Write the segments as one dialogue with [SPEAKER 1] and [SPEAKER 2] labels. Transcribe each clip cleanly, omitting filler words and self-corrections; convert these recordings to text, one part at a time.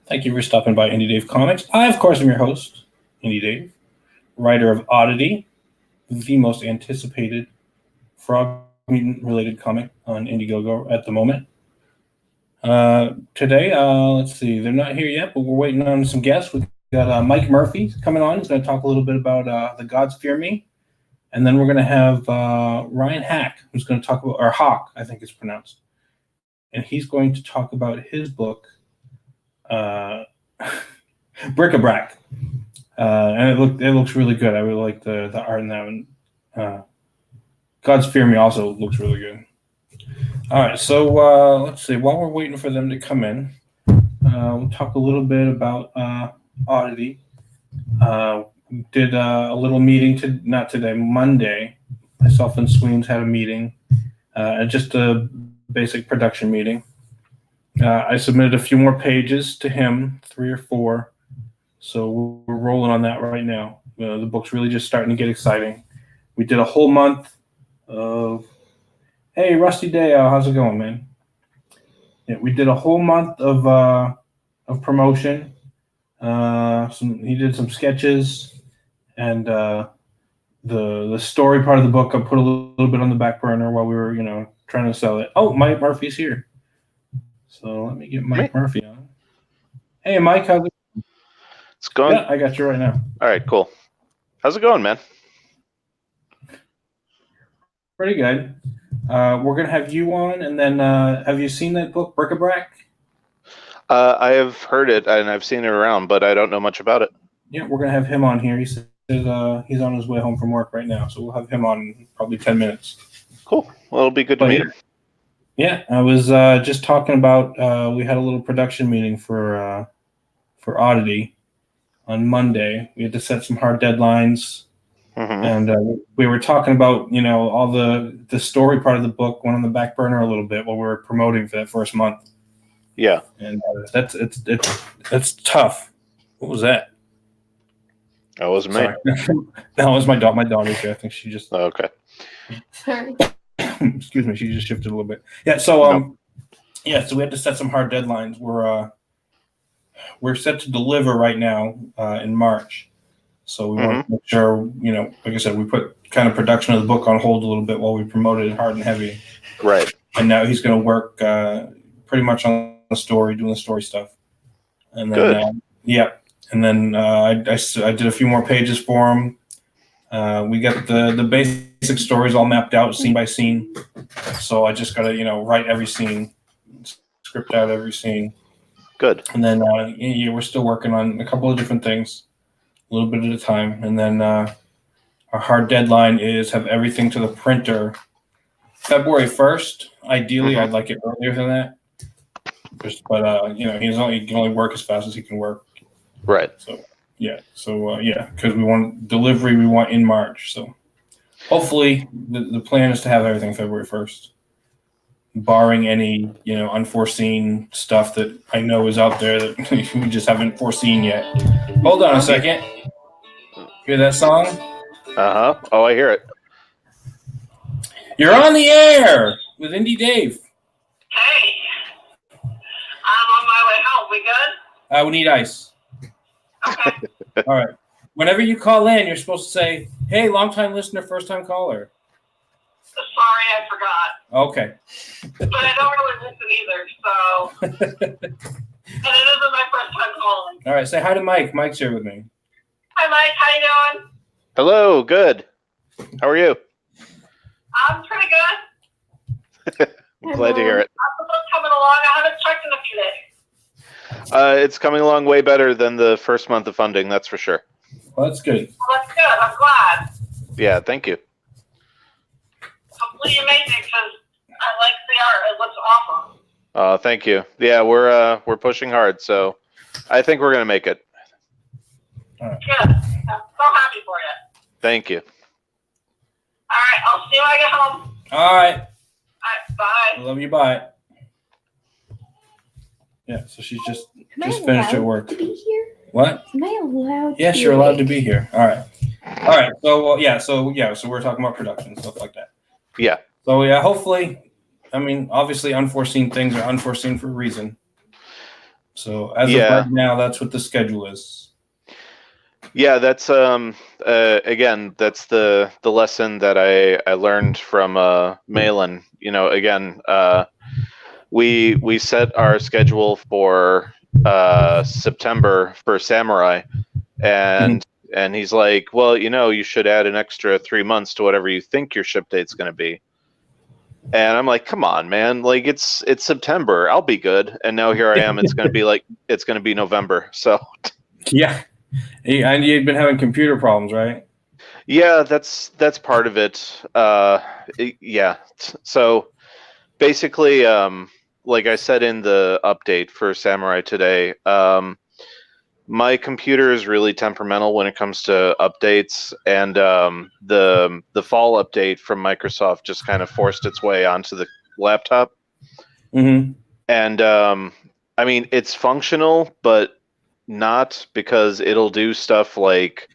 [SPEAKER 1] Thank you for stopping by Indie Dave Comics. I, of course, am your host, Indie Dave, writer of Oddity, the most anticipated frog mutant-related comic on Indiegogo at the moment. Today, let's see, they're not here yet, but we're waiting on some guests. We've got Mike Murphy coming on. He's going to talk a little bit about The Gods Fear Me. And then we're going to have Ryan Haak, who's going to talk about, or Haak, I think it's pronounced. And he's going to talk about his book, Bric A Brac. And it looks really good. I really like the art in that one. Gods Fear Me also looks really good. All right, so let's see. While we're waiting for them to come in, we'll talk a little bit about Oddity. Did a little meeting not today, Monday. Myself and Sweens had a meeting, just a basic production meeting. I submitted a few more pages to him, 3 or 4. So we're rolling on that right now. The book's really just starting to get exciting. We did a whole month of, hey, Rusty Dale, how's it going, man? Yeah, we did a whole month of promotion. He did some sketches, and the story part of the book I put a little bit on the back burner while we were, trying to sell it. Oh, Mike Murphy's here. So let me get Mike Murphy on. Hey, Mike, how's it going?
[SPEAKER 2] It's going.
[SPEAKER 1] Yeah, I got you right now.
[SPEAKER 2] All right, cool. How's it going, man?
[SPEAKER 1] Pretty good. We're going to have you on, and then have you seen that book, Bric A Brac?
[SPEAKER 2] I have heard it, and I've seen it around, but I don't know much about it.
[SPEAKER 1] Yeah, we're going to have him on here. He said he's on his way home from work right now, so we'll have him on in probably 10 minutes.
[SPEAKER 2] Cool. Well, it'll be good to meet him.
[SPEAKER 1] Yeah, I was just talking about, we had a little production meeting for Oddity on Monday. We had to set some hard deadlines. And we were talking about, all the story part of the book went on the back burner a little bit while we were promoting for that first month.
[SPEAKER 2] Yeah.
[SPEAKER 1] And that's tough. What was that?
[SPEAKER 2] That wasn't me.
[SPEAKER 1] That was my daughter. I think she just.
[SPEAKER 2] Oh, okay.
[SPEAKER 3] Sorry.
[SPEAKER 1] Excuse me. She just shifted a little bit. Yeah. So so we had to set some hard deadlines. We're set to deliver right now in March. So we want to make sure, like I said, we put kind of production of the book on hold a little bit while we promoted it hard and heavy.
[SPEAKER 2] Right.
[SPEAKER 1] And now he's going to work pretty much on the story, doing the story stuff. And then, And then I did a few more pages for him. We got the basic stories all mapped out, scene by scene. So I just got to, write every scene, script out every scene.
[SPEAKER 2] Good.
[SPEAKER 1] And then we're still working on a couple of different things, a little bit at a time. And then our hard deadline is have everything to the printer February 1st. Ideally, I'd like it earlier than that. But he can only work as fast as he can work.
[SPEAKER 2] Right.
[SPEAKER 1] So because we want delivery, we want in March. So hopefully the plan is to have everything February 1st, barring any unforeseen stuff that I know is out there that we just haven't foreseen yet. Hold on a second. Hear that song?
[SPEAKER 2] Oh, I hear it.
[SPEAKER 1] You're on the air with Indie Dave.
[SPEAKER 4] Hey, I'm on my way home. We good?
[SPEAKER 1] We need ice.
[SPEAKER 4] Okay.
[SPEAKER 1] All right. Whenever you call in, you're supposed to say, "Hey, long-time listener, first-time caller."
[SPEAKER 4] Sorry, I forgot.
[SPEAKER 1] Okay.
[SPEAKER 4] But I don't really listen either, so. And it isn't my first time calling.
[SPEAKER 1] All right. Say hi to Mike. Mike's here with me.
[SPEAKER 4] Hi, Mike. How you doing?
[SPEAKER 2] Hello. Good. How are you?
[SPEAKER 4] I'm pretty good.
[SPEAKER 2] I'm glad to hear it.
[SPEAKER 4] How's the book coming along? I haven't checked in a few days.
[SPEAKER 2] It's coming along way better than the first month of funding, that's for sure.
[SPEAKER 1] Well, that's good.
[SPEAKER 4] Well, that's good. I'm glad.
[SPEAKER 2] Yeah, thank you.
[SPEAKER 4] Hopefully you make it because I like the art. It looks awesome.
[SPEAKER 2] Thank you. Yeah, we're pushing hard, so I think we're gonna make it.
[SPEAKER 1] All right.
[SPEAKER 4] Good. I'm so happy for you.
[SPEAKER 2] Thank you.
[SPEAKER 4] All right. I'll see you when I get home.
[SPEAKER 1] All right.
[SPEAKER 4] All right. Bye.
[SPEAKER 1] Love you. Bye. Yeah, so she's just finished at work.
[SPEAKER 3] To be here?
[SPEAKER 1] What?
[SPEAKER 3] Am I allowed?
[SPEAKER 1] Yes, you're allowed to be here. All right. So we're talking about production stuff like that.
[SPEAKER 2] Yeah.
[SPEAKER 1] So hopefully, I mean, obviously, unforeseen things are unforeseen for a reason. So as of
[SPEAKER 2] Yeah.
[SPEAKER 1] right now, that's what the schedule is.
[SPEAKER 2] Yeah, that's again, that's the lesson that I learned from Malin. You know, again, we set our schedule for September for Samurai, and he's like, well, you know, you should add an extra 3 months to whatever you think your ship date's going to be. And I'm like, come on, man, like it's September, I'll be good. And now here I am, it's going to be November. So
[SPEAKER 1] Yeah. And you've been having computer problems, right?
[SPEAKER 2] yeah, that's part of it. Yeah. So basically, like I said in the update for Samurai today, my computer is really temperamental when it comes to updates, and the fall update from Microsoft just kind of forced its way onto the laptop.
[SPEAKER 1] Mm-hmm.
[SPEAKER 2] And I mean, it's functional, but not, because it'll do stuff like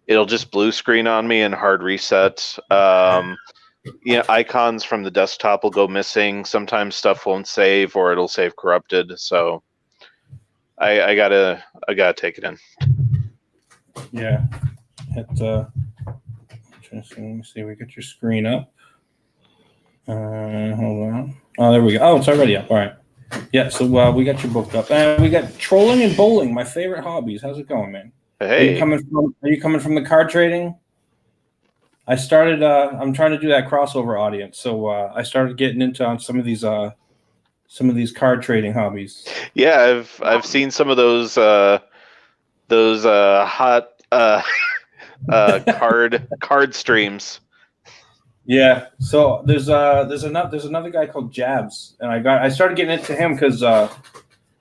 [SPEAKER 2] it'll just blue screen on me and hard reset. You know, icons from the desktop will go missing. Sometimes stuff won't save, or it'll save corrupted. So I gotta take it in.
[SPEAKER 1] Yeah. Let me see. We got your screen up. Hold on. Oh, there we go. Oh, it's already up. All right. Yeah. So we got you booked up, and we got trolling and bowling. My favorite hobbies. How's it going, man?
[SPEAKER 2] Hey.
[SPEAKER 1] Are you coming from the card trading? I started. I'm trying to do that crossover audience, so I started getting into some of these card trading hobbies.
[SPEAKER 2] Yeah, I've seen some of those hot card streams.
[SPEAKER 1] Yeah. So there's another guy called Jabs, and I started getting into him because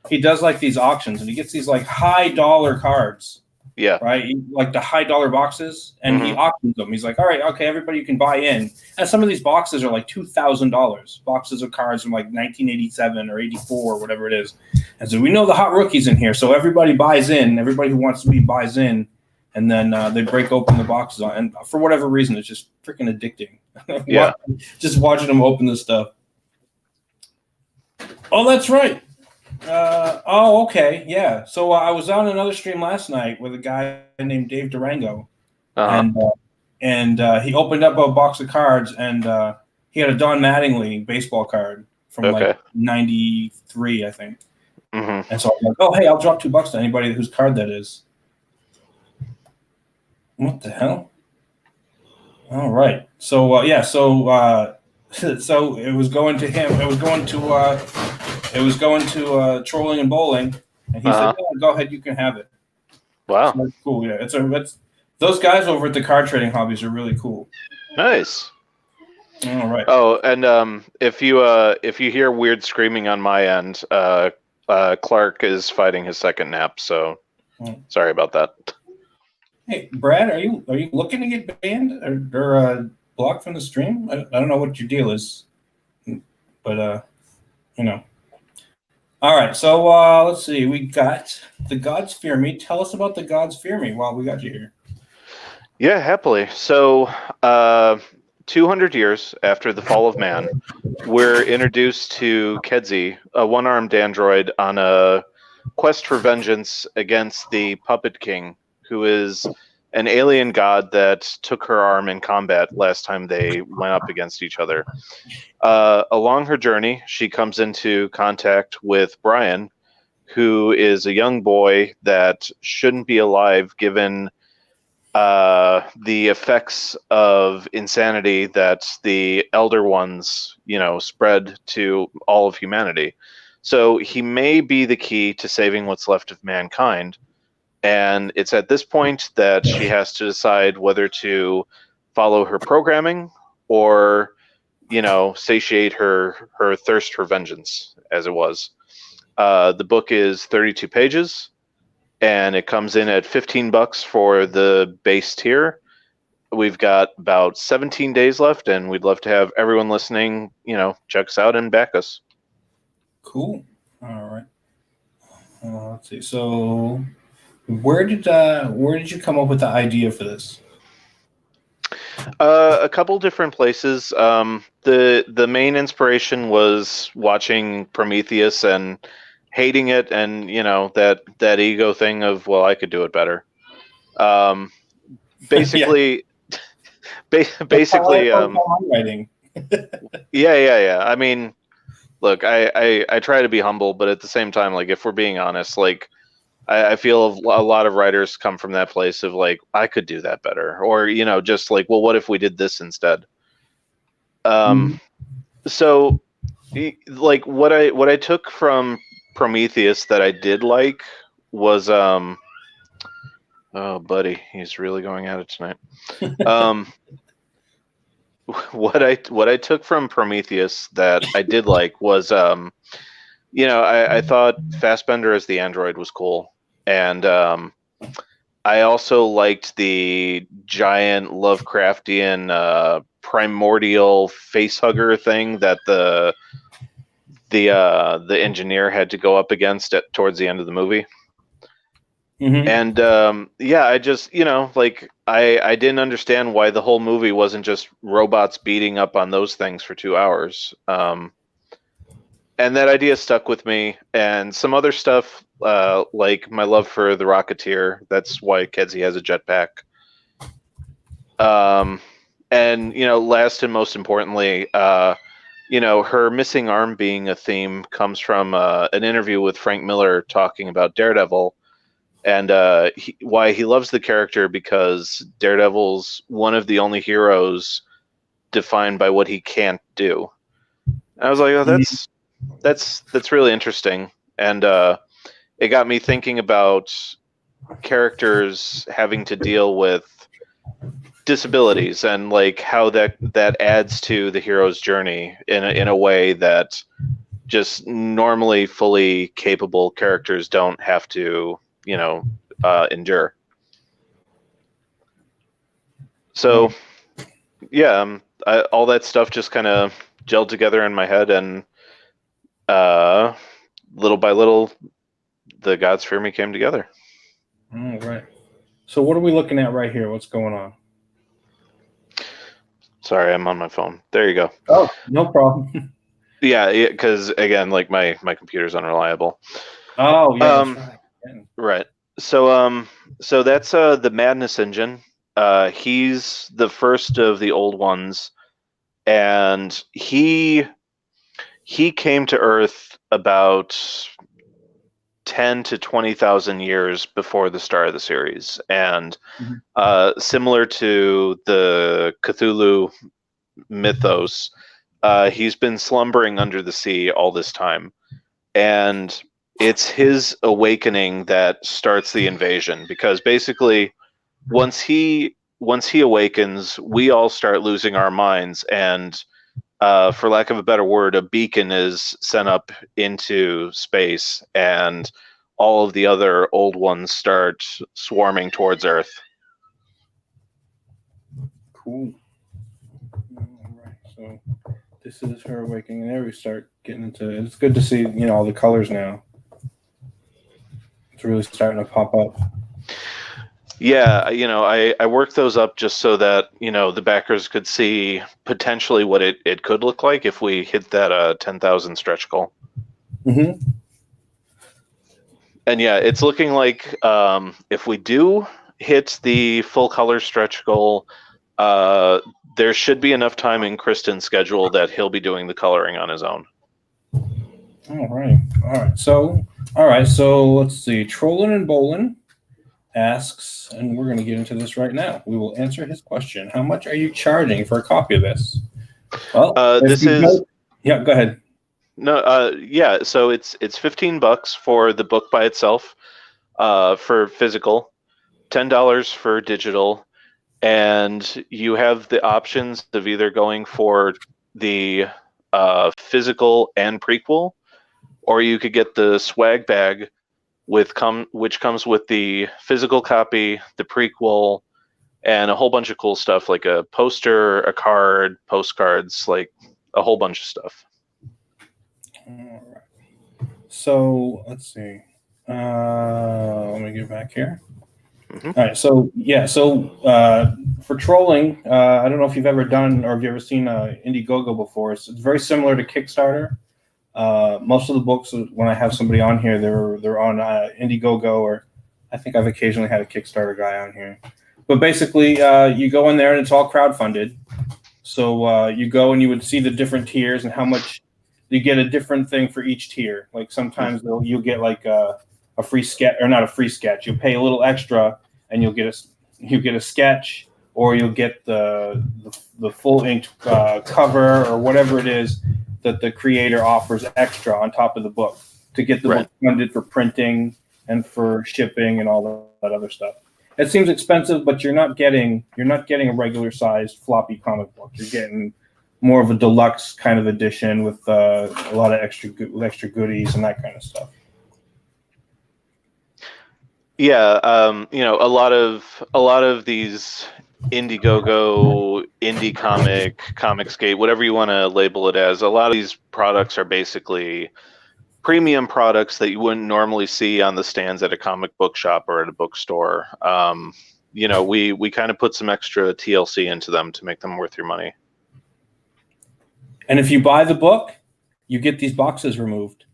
[SPEAKER 1] he does like these auctions, and he gets these like high dollar cards.
[SPEAKER 2] Yeah.
[SPEAKER 1] Right. Like the high dollar boxes, and he auctions them. He's like, all right, okay, everybody, you can buy in. And some of these boxes are like $2,000 boxes of cards from like 1987 or 84 or whatever it is. And so we know the hot rookies in here, so everybody buys in. Everybody who wants to be buys in, and then they break open the boxes. And for whatever reason, it's just freaking addicting.
[SPEAKER 2] Yeah.
[SPEAKER 1] Just watching them open this stuff. Oh, that's right. Okay, yeah. So I was on another stream last night with a guy named Dave Durango, and he opened up a box of cards, and he had a Don Mattingly baseball card from like '93, I think. And so I'm like, oh, hey, I'll drop $2 to anybody whose card that is. What the hell? All right. So yeah. So so it was going to him. It was going to trolling and bowling, and he said, "Yeah, go ahead, you can have it."
[SPEAKER 2] Wow.
[SPEAKER 1] So that's cool. Yeah, it's those guys over at the card trading hobbies are really cool.
[SPEAKER 2] Nice.
[SPEAKER 1] All right.
[SPEAKER 2] Oh, and if you hear weird screaming on my end, Clark is fighting his second nap, so sorry about that.
[SPEAKER 1] Hey, Brad, are you looking to get banned or blocked from the stream? I don't know what your deal is, but you know. All right, so let's see. We got The Gods Fear Me. Tell us about The Gods Fear Me while we got you here.
[SPEAKER 2] Yeah, happily. So, 200 years after the fall of man, we're introduced to Kedzi, a one-armed android, on a quest for vengeance against the Puppet King, who is an alien god that took her arm in combat last time they went up against each other. Along her journey, she comes into contact with Brian, who is a young boy that shouldn't be alive given the effects of insanity that the Elder Ones, spread to all of humanity. So he may be the key to saving what's left of mankind. And it's at this point that she has to decide whether to follow her programming or, satiate her thirst for vengeance, as it was. The book is 32 pages, and it comes in at $15 for the base tier. We've got about 17 days left, and we'd love to have everyone listening, check us out and back us.
[SPEAKER 1] Cool. All right. Let's see. So, where did you come up with the idea for this?
[SPEAKER 2] A couple different places. The main inspiration was watching Prometheus and hating it, and that ego thing of, well, I could do it better. Basically, basically,
[SPEAKER 1] writing.
[SPEAKER 2] yeah. I mean, look, I try to be humble, but at the same time, like, if we're being honest, like, I feel a lot of writers come from that place of like, I could do that better, or just like, well, what if we did this instead? So, like, what I took from Prometheus that I did like was oh, buddy, he's really going at it tonight. What I took from Prometheus that I did like was I thought Fassbender as the android was cool, and I also liked the giant Lovecraftian primordial facehugger thing that the engineer had to go up against towards the end of the movie.
[SPEAKER 1] Mm-hmm.
[SPEAKER 2] And I just like I didn't understand why the whole movie wasn't just robots beating up on those things for 2 hours. And that idea stuck with me, and some other stuff, like my love for the Rocketeer. That's why Kedzie has a jetpack. And last and most importantly, her missing arm being a theme comes from an interview with Frank Miller talking about Daredevil, and why he loves the character, because Daredevil's one of the only heroes defined by what he can't do. And I was like, oh, that's really interesting, and it got me thinking about characters having to deal with disabilities, and like how that adds to the hero's journey in a way that just normally fully capable characters don't have to endure. So yeah, all that stuff just kind of gelled together in my head, and little by little, the Gods Fear Me came together.
[SPEAKER 1] All right. So what are we looking at right here? What's going on?
[SPEAKER 2] Sorry, I'm on my phone. There you go.
[SPEAKER 1] Oh, no problem.
[SPEAKER 2] Yeah, because again, like my computer's unreliable.
[SPEAKER 1] Oh, yeah, that's right. Yeah.
[SPEAKER 2] Right. So that's the Madness engine. He's the first of the old ones, and he came to Earth about 10 to 20,000 years before the start of the series, and similar to the Cthulhu mythos, he's been slumbering under the sea all this time, and it's his awakening that starts the invasion, because basically once he awakens, we all start losing our minds, and for lack of a better word, a beacon is sent up into space, and all of the other old ones start swarming towards Earth.
[SPEAKER 1] Cool. All right. So this is her awakening, and there we start getting into it. It's good to see, all the colors now. It's really starting to pop up.
[SPEAKER 2] Yeah, I worked those up just so that, the backers could see potentially what it could look like if we hit that 10,000 stretch goal.
[SPEAKER 1] Mm-hmm.
[SPEAKER 2] And yeah, it's looking like if we do hit the full color stretch goal, there should be enough time in Kristen's schedule that he'll be doing the coloring on his own.
[SPEAKER 1] All right. So let's see. Trollin' and Bolin asks, and we're going to get into this right now. We will answer his question. How much are you charging for a copy of this? Well, yeah, go ahead.
[SPEAKER 2] No, yeah. So it's $15 for the book by itself, for physical, $10 for digital, and you have the options of either going for the physical and prequel, or you could get the swag bag which comes with the physical copy, the prequel, and a whole bunch of cool stuff like a poster, a card, postcards, like a whole bunch of stuff.
[SPEAKER 1] All right. So let's see. Let me get back here. Mm-hmm. All right. So yeah. So for trolling, I don't know if you've ever done or have you ever seen Indiegogo before. It's very similar to Kickstarter. Most of the books, when I have somebody on here, they're on Indiegogo, or I think I've occasionally had a Kickstarter guy on here. But basically, you go in there and it's all crowdfunded. So you go and you would see the different tiers and how much you get a different thing for each tier. Like sometimes you'll get like a free sketch, or not a free sketch. You'll pay a little extra and you'll get a sketch, or you'll get the full inked cover, or whatever it is that the creator offers extra on top of the book to get the book funded for printing and for shipping and all that other stuff. It seems expensive, but you're not getting a regular sized floppy comic book. You're getting more of a deluxe kind of edition with a lot of extra goodies and that kind of stuff.
[SPEAKER 2] Yeah, a lot of these Indiegogo, indie Comicsgate, whatever you want to label it as, a lot of these products are basically premium products that you wouldn't normally see on the stands at a comic book shop or at a bookstore. We kind of put some extra TLC into them to make them worth your money.
[SPEAKER 1] And if you buy the book, you get these boxes removed.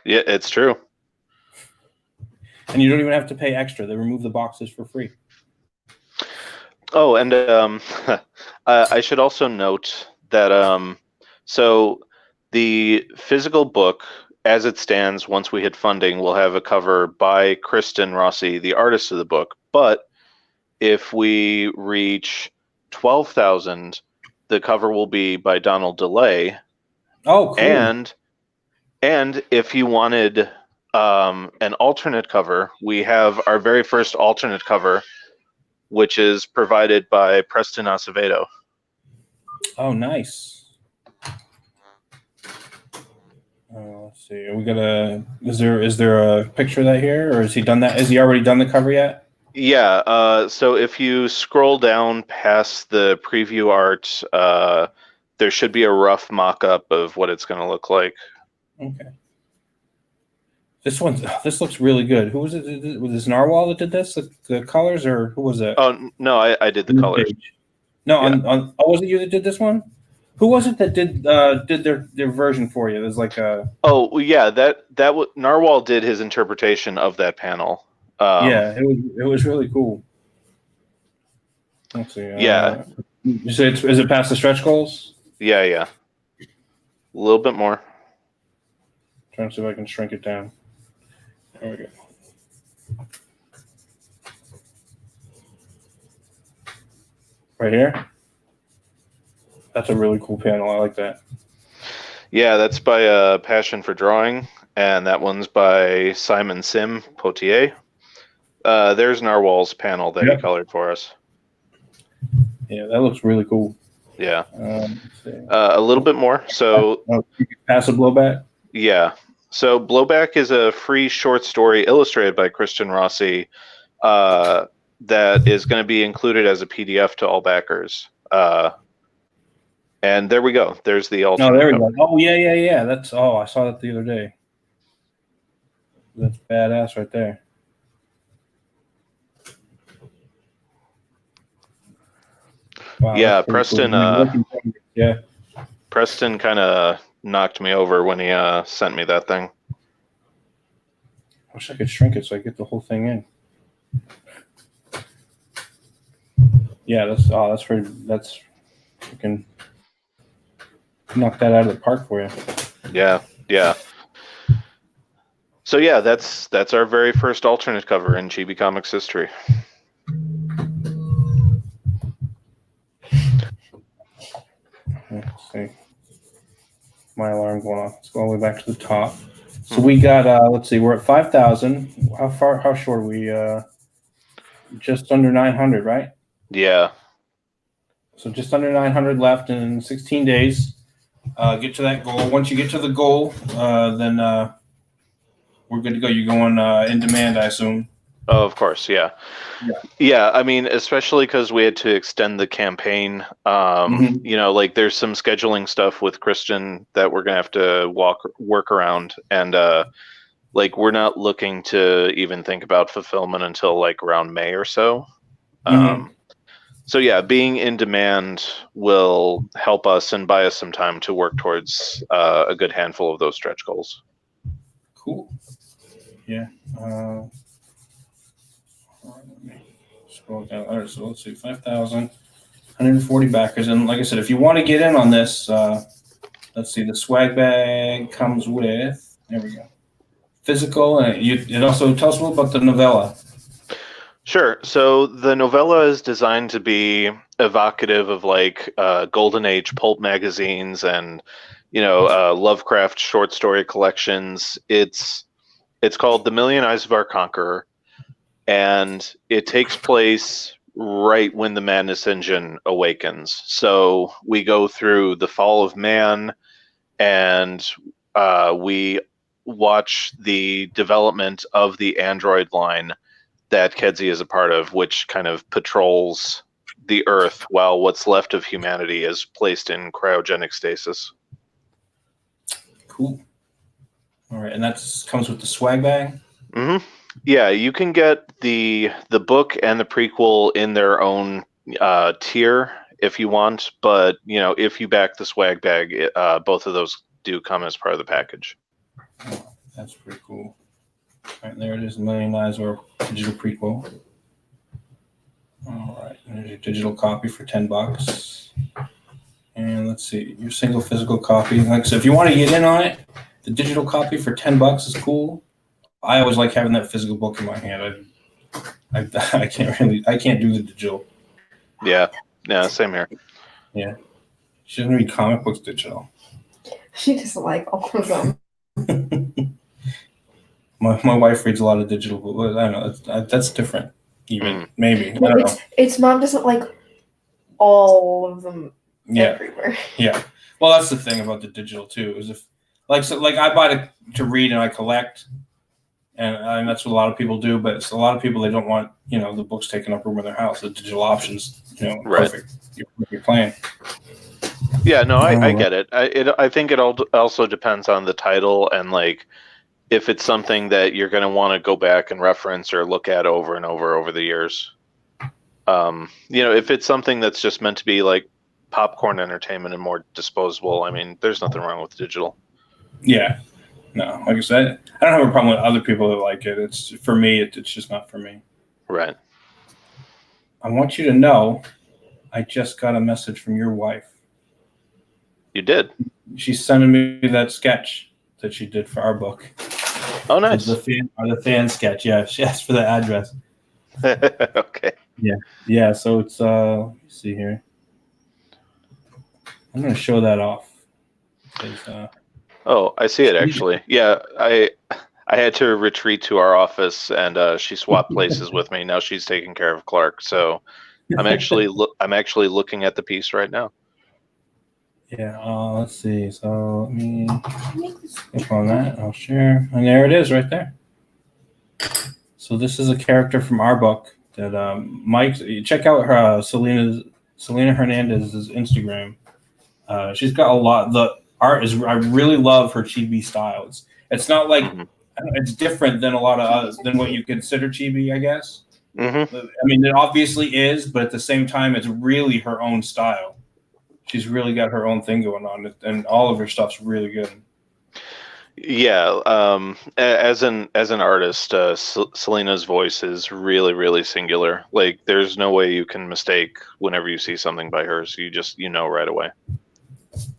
[SPEAKER 2] Yeah, it's true.
[SPEAKER 1] And you don't even have to pay extra. They remove the boxes for free.
[SPEAKER 2] Oh, and I should also note that so the physical book, as it stands, once we hit funding, will have a cover by Kristen Rossi, the artist of the book. But if we reach 12,000, the cover will be by Donald DeLay.
[SPEAKER 1] Oh, cool.
[SPEAKER 2] And if you wanted an alternate cover, we have our very first alternate cover, which is provided by Preston Acevedo.
[SPEAKER 1] Oh, nice. Let's see. Is there a picture of that here, or has he done that? Has he already done the cover yet?
[SPEAKER 2] Yeah. So if you scroll down past the preview art, there should be a rough mock-up of what it's going to look like.
[SPEAKER 1] Okay. This looks really good. Who was it? Was this Narwhal that did this? The colors, or who was it?
[SPEAKER 2] Oh no, I did the colors.
[SPEAKER 1] No, yeah. Was it you that did this one? Who was it that did their version for you? There's like a.
[SPEAKER 2] Oh well, yeah, Narwhal did his interpretation of that panel.
[SPEAKER 1] Yeah, it was really cool. Let's see.
[SPEAKER 2] Yeah.
[SPEAKER 1] You say is it past the stretch goals?
[SPEAKER 2] Yeah. A little bit more.
[SPEAKER 1] Trying to see if I can shrink it down. There we go. Right here. That's a really cool panel. I like that.
[SPEAKER 2] Yeah, that's by Passion for Drawing, and that one's by Simon Sim Potier. There's Narwhal's panel that he colored for us.
[SPEAKER 1] Yeah, that looks really cool.
[SPEAKER 2] Yeah. A little bit more. So
[SPEAKER 1] you can pass a blowback?
[SPEAKER 2] Yeah. So Blowback is a free short story illustrated by Kristen Rossi that is going to be included as a PDF to all backers. And there we go. There's the alternate.
[SPEAKER 1] Oh, there we go. Oh, yeah. I saw that the other day. That's badass right there. Wow,
[SPEAKER 2] yeah, Preston.
[SPEAKER 1] Cool. Yeah.
[SPEAKER 2] Preston kind of knocked me over when he sent me that thing.
[SPEAKER 1] I wish I could shrink it so I get the whole thing in. Yeah, that's you can knock that out of the park for you.
[SPEAKER 2] Yeah. So yeah, that's our very first alternate cover in Chibi Comics history.
[SPEAKER 1] Let's see. My alarm going off. Let's go all the way back to the top. So we got let's see, we're at 5,000. How short are we? Just under 900, right?
[SPEAKER 2] Yeah.
[SPEAKER 1] So just under 900 left in 16 days. Get to that goal. Once you get to the goal, then we're good to go. You're going in demand, I assume.
[SPEAKER 2] Oh, of course, yeah. I mean, especially because we had to extend the campaign. Like there's some scheduling stuff with Christian that we're gonna have to work around, and like we're not looking to even think about fulfillment until like around May or so. So yeah, being in demand will help us and buy us some time to work towards a good handful of those stretch goals.
[SPEAKER 1] Cool. Yeah. Let me scroll down. All right, so let's see, 5,000, 140 backers. And like I said, if you want to get in on this, let's see, the swag bag comes with, there we go, physical. And it also tells us a little about the novella.
[SPEAKER 2] Sure. So the novella is designed to be evocative of like Golden Age pulp magazines and Lovecraft short story collections. It's called The Million Eyes of Our Conqueror, and it takes place right when the Madness Engine awakens. So we go through the fall of man, and we watch the development of the android line that Kedzie is a part of, which kind of patrols the Earth while what's left of humanity is placed in cryogenic stasis.
[SPEAKER 1] Cool. All right, and that comes with the swag bag.
[SPEAKER 2] Mm-hmm. Yeah, you can get the book and the prequel in their own tier if you want, but if you back the swag bag, both of those do come as part of the package.
[SPEAKER 1] Oh, that's pretty cool. All right, there it is, Million Eyes or digital prequel. All right, there's your digital copy for $10. And let's see, your single physical copy. Like I said, if you want to get in on it, the digital copy for $10 is cool. I always like having that physical book in my hand. I can't do the digital.
[SPEAKER 2] Yeah, same here.
[SPEAKER 1] Yeah, she doesn't read comic books digital.
[SPEAKER 3] She doesn't like all of them.
[SPEAKER 1] My wife reads a lot of digital books. I don't know. That's different. Even maybe. I
[SPEAKER 3] No,
[SPEAKER 1] don't know.
[SPEAKER 3] it's mom doesn't like all of them everywhere.
[SPEAKER 1] Yeah. Well, that's the thing about the digital too. Is if like I buy to read and I collect, and that's what a lot of people do. But it's a lot of people, they don't want the books taking up room in their house. The digital options,
[SPEAKER 2] Right.
[SPEAKER 1] perfect. You're playing.
[SPEAKER 2] Yeah, no, I get it. I think it also depends on the title and like if it's something that you're going to want to go back and reference or look at over and over the years. If it's something that's just meant to be like popcorn entertainment and more disposable, I mean, there's nothing wrong with digital.
[SPEAKER 1] Yeah. No, like I said, I don't have a problem with other people that like it. It's for me. It's just not for me.
[SPEAKER 2] Right.
[SPEAKER 1] I want you to know, I just got a message from your wife.
[SPEAKER 2] You did?
[SPEAKER 1] She's sending me that sketch that she did for our book.
[SPEAKER 2] Oh, nice.
[SPEAKER 1] The fan sketch. Yeah, she asked for the address.
[SPEAKER 2] Okay.
[SPEAKER 1] Yeah. So it's let me see here. I'm gonna show that off.
[SPEAKER 2] Oh, I see it actually. Yeah, I had to retreat to our office, and she swapped places with me. Now she's taking care of Clark, so I'm actually looking at the piece right now.
[SPEAKER 1] Yeah. Let's see. So let me click on that. I'll share, and there it is, right there. So this is a character from our book that Mike. Check out her Selena Hernandez's Instagram. She's got a lot. The art is. I really love her chibi style. It's not like it's different than a lot of others than what you consider chibi, I guess.
[SPEAKER 2] Mm-hmm.
[SPEAKER 1] I mean, it obviously is, but at the same time, it's really her own style. She's really got her own thing going on, and all of her stuff's really good.
[SPEAKER 2] Yeah, as an artist, Selena's voice is really, really singular. Like, there's no way you can mistake whenever you see something by her. So you know right away.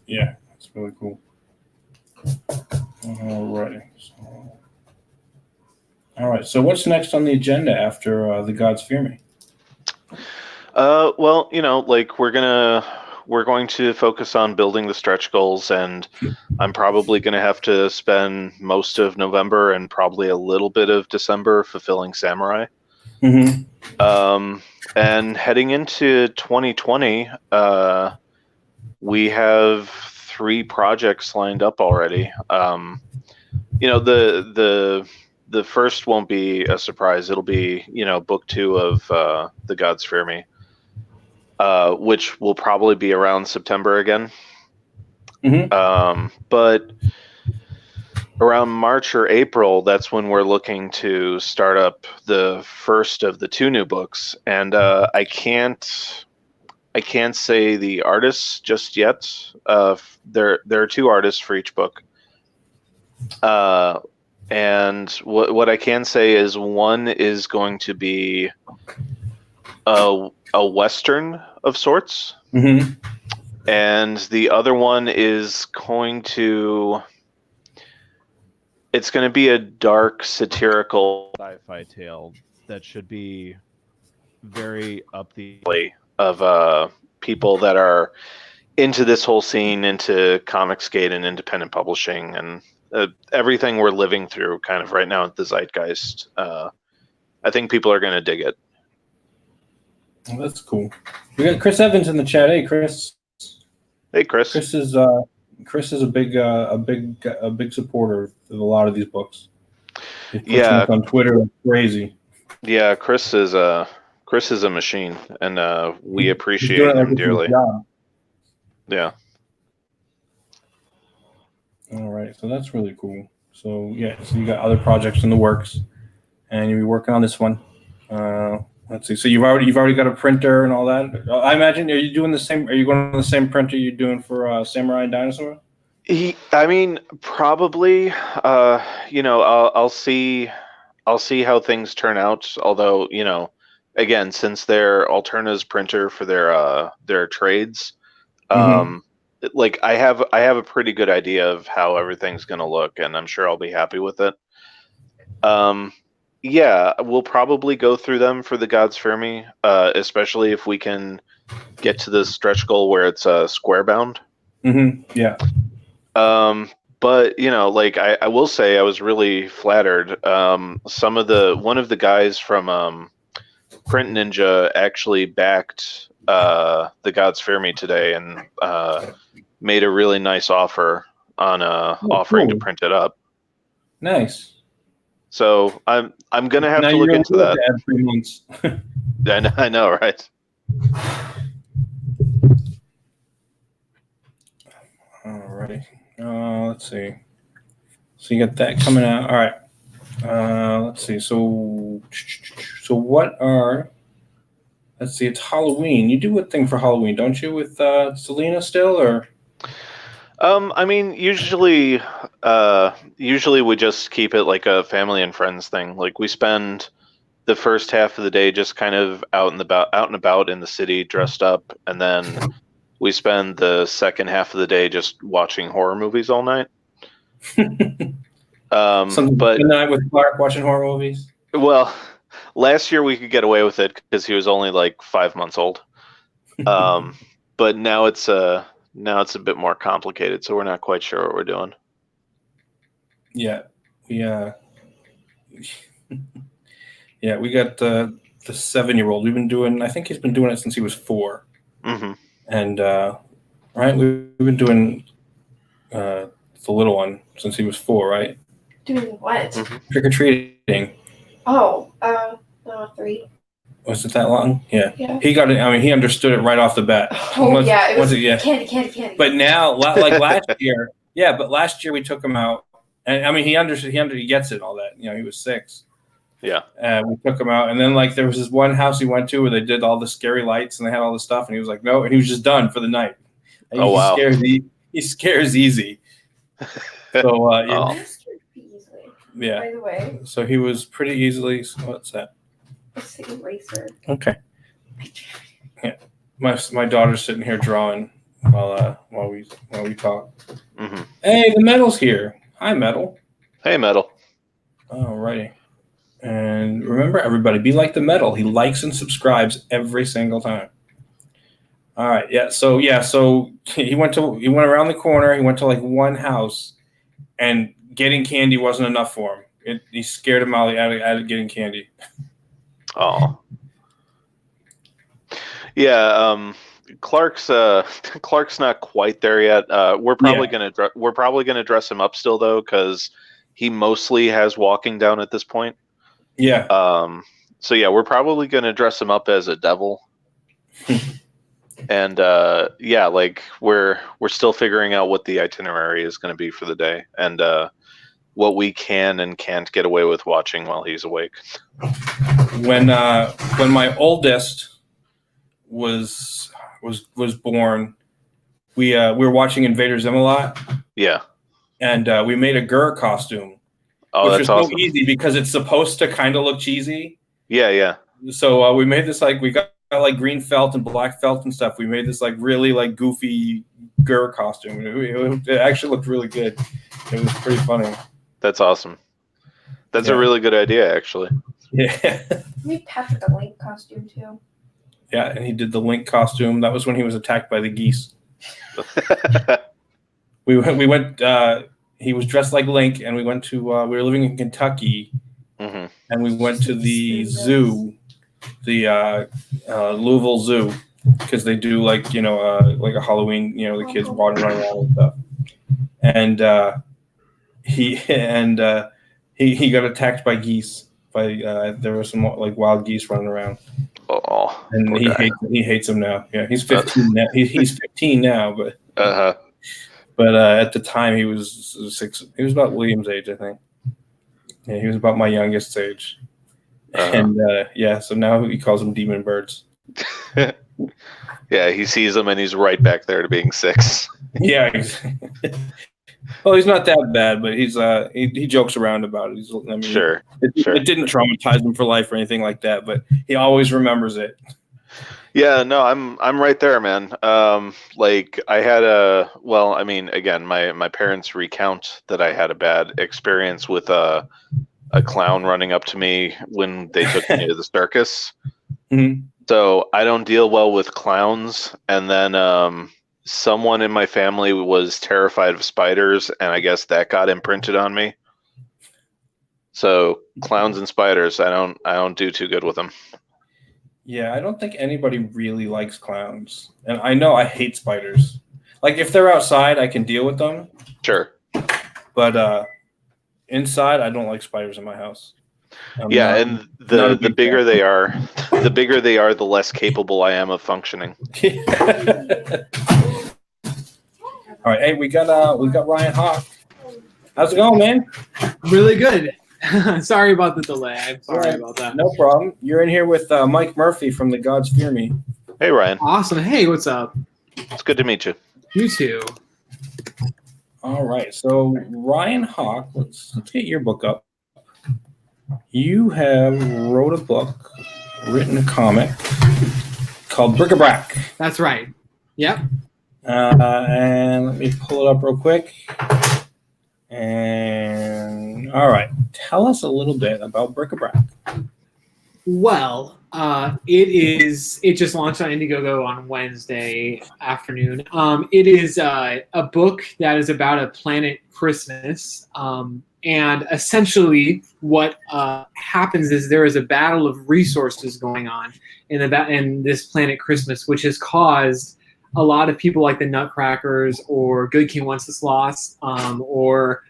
[SPEAKER 1] Yeah, it's really cool. All right. So what's next on the agenda after The Gods Fear Me?
[SPEAKER 2] Well, we're going to focus on building the stretch goals, and I'm probably going to have to spend most of November and probably a little bit of December fulfilling Samurai.
[SPEAKER 1] Mm-hmm.
[SPEAKER 2] And heading into 2020, we have 3 projects lined up already. The first won't be a surprise. It'll be, book 2 of The Gods Fear Me. Which will probably be around September again.
[SPEAKER 1] Mm-hmm.
[SPEAKER 2] But around March or April, that's when we're looking to start up the first of the 2 new books. And I can't I can't say the artists just yet. There are 2 artists for each book. And what I can say is one is going to be a Western of sorts.
[SPEAKER 1] Mm-hmm.
[SPEAKER 2] And the other one is it's going to be a dark satirical sci-fi tale that should be very up the alley of people that are into this whole scene, into Comicsgate and independent publishing and everything we're living through kind of right now at the zeitgeist. I think people are going to dig it.
[SPEAKER 1] Well, that's cool. We got Chris Evans in the chat. Hey, Chris.
[SPEAKER 2] Hey, Chris.
[SPEAKER 1] Chris is a big supporter of a lot of these books. He puts them up on Twitter like crazy.
[SPEAKER 2] Yeah, Chris is a machine, and we appreciate him dearly. Yeah.
[SPEAKER 1] All right, so that's really cool. So yeah, so you got other projects in the works, and you'll be working on this one. Let's see. So you've already got a printer and all that. I imagine. Are you doing the same? Are you going on the same printer you're doing for Samurai and Dinosaur?
[SPEAKER 2] I mean, probably. I'll see how things turn out. Although, again, since they're Alterna's printer for their trades, like I have a pretty good idea of how everything's going to look, and I'm sure I'll be happy with it. Yeah, we'll probably go through them for the Gods Fear Me, especially if we can get to the stretch goal where it's square bound.
[SPEAKER 1] Mm-hmm. Yeah.
[SPEAKER 2] But I will say I was really flattered. One of the guys from Print Ninja actually backed the Gods Fear Me today and made a really nice offer on offering to print it up.
[SPEAKER 1] Nice.
[SPEAKER 2] So I'm gonna have to look into that.
[SPEAKER 1] Add 3 months.
[SPEAKER 2] I know, right?
[SPEAKER 1] Alrighty. Let's see. So you got that coming out. All right. Let's see. So what are? Let's see. It's Halloween. You do a thing for Halloween, don't you? With Selena still, or?
[SPEAKER 2] I mean, usually we just keep it like a family and friends thing. Like we spend the first half of the day just kind of out and about in the city, dressed up, and then we spend the second half of the day just watching horror movies all night. But
[SPEAKER 1] night with Clark watching horror movies.
[SPEAKER 2] Well, last year we could get away with it because he was only like 5 months old. But now it's a bit more complicated, so we're not quite sure what we're doing.
[SPEAKER 1] Yeah, yeah, we got the 7-year-old. We've been doing. I think he's been doing it since he was 4.
[SPEAKER 2] Mm-hmm.
[SPEAKER 1] And right, we've been doing the little one since he was 4, right?
[SPEAKER 3] Doing what?
[SPEAKER 2] Mm-hmm.
[SPEAKER 1] Trick or treating.
[SPEAKER 3] Oh, 3.
[SPEAKER 1] Was it that long? Yeah.
[SPEAKER 3] Yeah.
[SPEAKER 1] He got it. I mean, he understood it right off the bat.
[SPEAKER 3] Oh, yeah. It was
[SPEAKER 1] yeah.
[SPEAKER 3] Candy.
[SPEAKER 1] But now, like last year, yeah. But last year we took him out, and I mean, he understood. He gets it. All that. He was 6.
[SPEAKER 2] Yeah.
[SPEAKER 1] We took him out, and then like there was this one house he went to where they did all the scary lights and they had all the stuff, and he was like, no, and he was just done for the night. And
[SPEAKER 2] oh wow.
[SPEAKER 1] He scares easy. So yeah.
[SPEAKER 3] By the way.
[SPEAKER 1] So he was pretty easily. What's that?
[SPEAKER 3] It's the eraser.
[SPEAKER 1] Okay. Yeah, my daughter's sitting here drawing while we talk.
[SPEAKER 2] Mm-hmm.
[SPEAKER 1] Hey, the Metal's here. Hi, Metal.
[SPEAKER 2] Hey, Metal.
[SPEAKER 1] Alrighty. And remember, everybody, be like the Metal. He likes and subscribes every single time. All right. Yeah. So he went around the corner. He went to like one house, and getting candy wasn't enough for him. He scared him out of getting candy.
[SPEAKER 2] Oh. Yeah, Clark's not quite there yet. We're probably gonna dress him up still though, because he mostly has walking down at this point.
[SPEAKER 1] Yeah.
[SPEAKER 2] So yeah, we're probably gonna dress him up as a devil. And yeah, like we're still figuring out what the itinerary is gonna be for the day, and what we can and can't get away with watching while he's awake.
[SPEAKER 1] When my oldest was, was born, we were watching Invader Zim a lot,
[SPEAKER 2] Yeah.
[SPEAKER 1] and we made a Gur costume,
[SPEAKER 2] Oh,
[SPEAKER 1] which
[SPEAKER 2] that's
[SPEAKER 1] was so
[SPEAKER 2] awesome.
[SPEAKER 1] easy because it's supposed to kind of look cheesy.
[SPEAKER 2] Yeah, yeah.
[SPEAKER 1] So we made this we got like green felt and black felt and stuff. We made this really goofy Gur costume. It actually looked really good. It was pretty funny.
[SPEAKER 2] That's awesome. That's a really good idea, actually.
[SPEAKER 1] Yeah.
[SPEAKER 3] We made Patrick a Link costume too.
[SPEAKER 1] Yeah, and he did the Link costume. That was when he was attacked by the geese. We went. He was dressed like Link, and we went to. We were living in Kentucky,
[SPEAKER 2] Mm-hmm.
[SPEAKER 1] and we went to the zoo, the Louisville Zoo, because they do like a Halloween. The kids wandering around and stuff. And he got attacked by geese. There were some wild geese running around.
[SPEAKER 2] Oh,
[SPEAKER 1] and he hates them now. Yeah, he's 15 now. He's 15 now, but at the time he was 6. He was about William's age, I think. Yeah, he was about my youngest age. And so now he calls them demon birds.
[SPEAKER 2] Yeah, he sees them and he's right back there to being 6.
[SPEAKER 1] Yeah. Well, he's not that bad, but he jokes around about it.
[SPEAKER 2] Sure.
[SPEAKER 1] It didn't traumatize him for life or anything like that, but he always remembers it.
[SPEAKER 2] Yeah, no, I'm right there, man. I had again, my parents recount that I had a bad experience with a clown running up to me when they took me to the circus.
[SPEAKER 1] Mm-hmm.
[SPEAKER 2] So I don't deal well with clowns, and then someone in my family was terrified of spiders, and I guess that got imprinted on me. So clowns and spiders, I don't do too good with them.
[SPEAKER 1] Yeah, I don't think anybody really likes clowns. And I know I hate spiders. Like if they're outside, I can deal with them.
[SPEAKER 2] Sure.
[SPEAKER 1] But inside, I don't like spiders in my house.
[SPEAKER 2] And the bigger they are, the less capable I am of functioning.
[SPEAKER 1] All right, hey, we got Ryan Haak. How's it going, man?
[SPEAKER 5] Really good. Sorry about the delay. I'm sorry about that.
[SPEAKER 1] No problem. You're in here with Mike Murphy from The Gods Fear Me.
[SPEAKER 2] Hey, Ryan.
[SPEAKER 5] Awesome. Hey, what's up?
[SPEAKER 2] It's good to meet you.
[SPEAKER 5] You too.
[SPEAKER 1] All right. So, Ryan Haak, let's get your book up. You have written a comic called Bric A Brac.
[SPEAKER 5] That's right. Yep.
[SPEAKER 1] And let me pull it up real quick. And all right, tell us a little bit about Bric A Brac.
[SPEAKER 5] Well, it just launched on Indiegogo on Wednesday afternoon. It is a book that is about a planet Christmas. And essentially what happens is there is a battle of resources going on in this planet Christmas, which has caused a lot of people like the Nutcrackers or Good King Wenceslas, or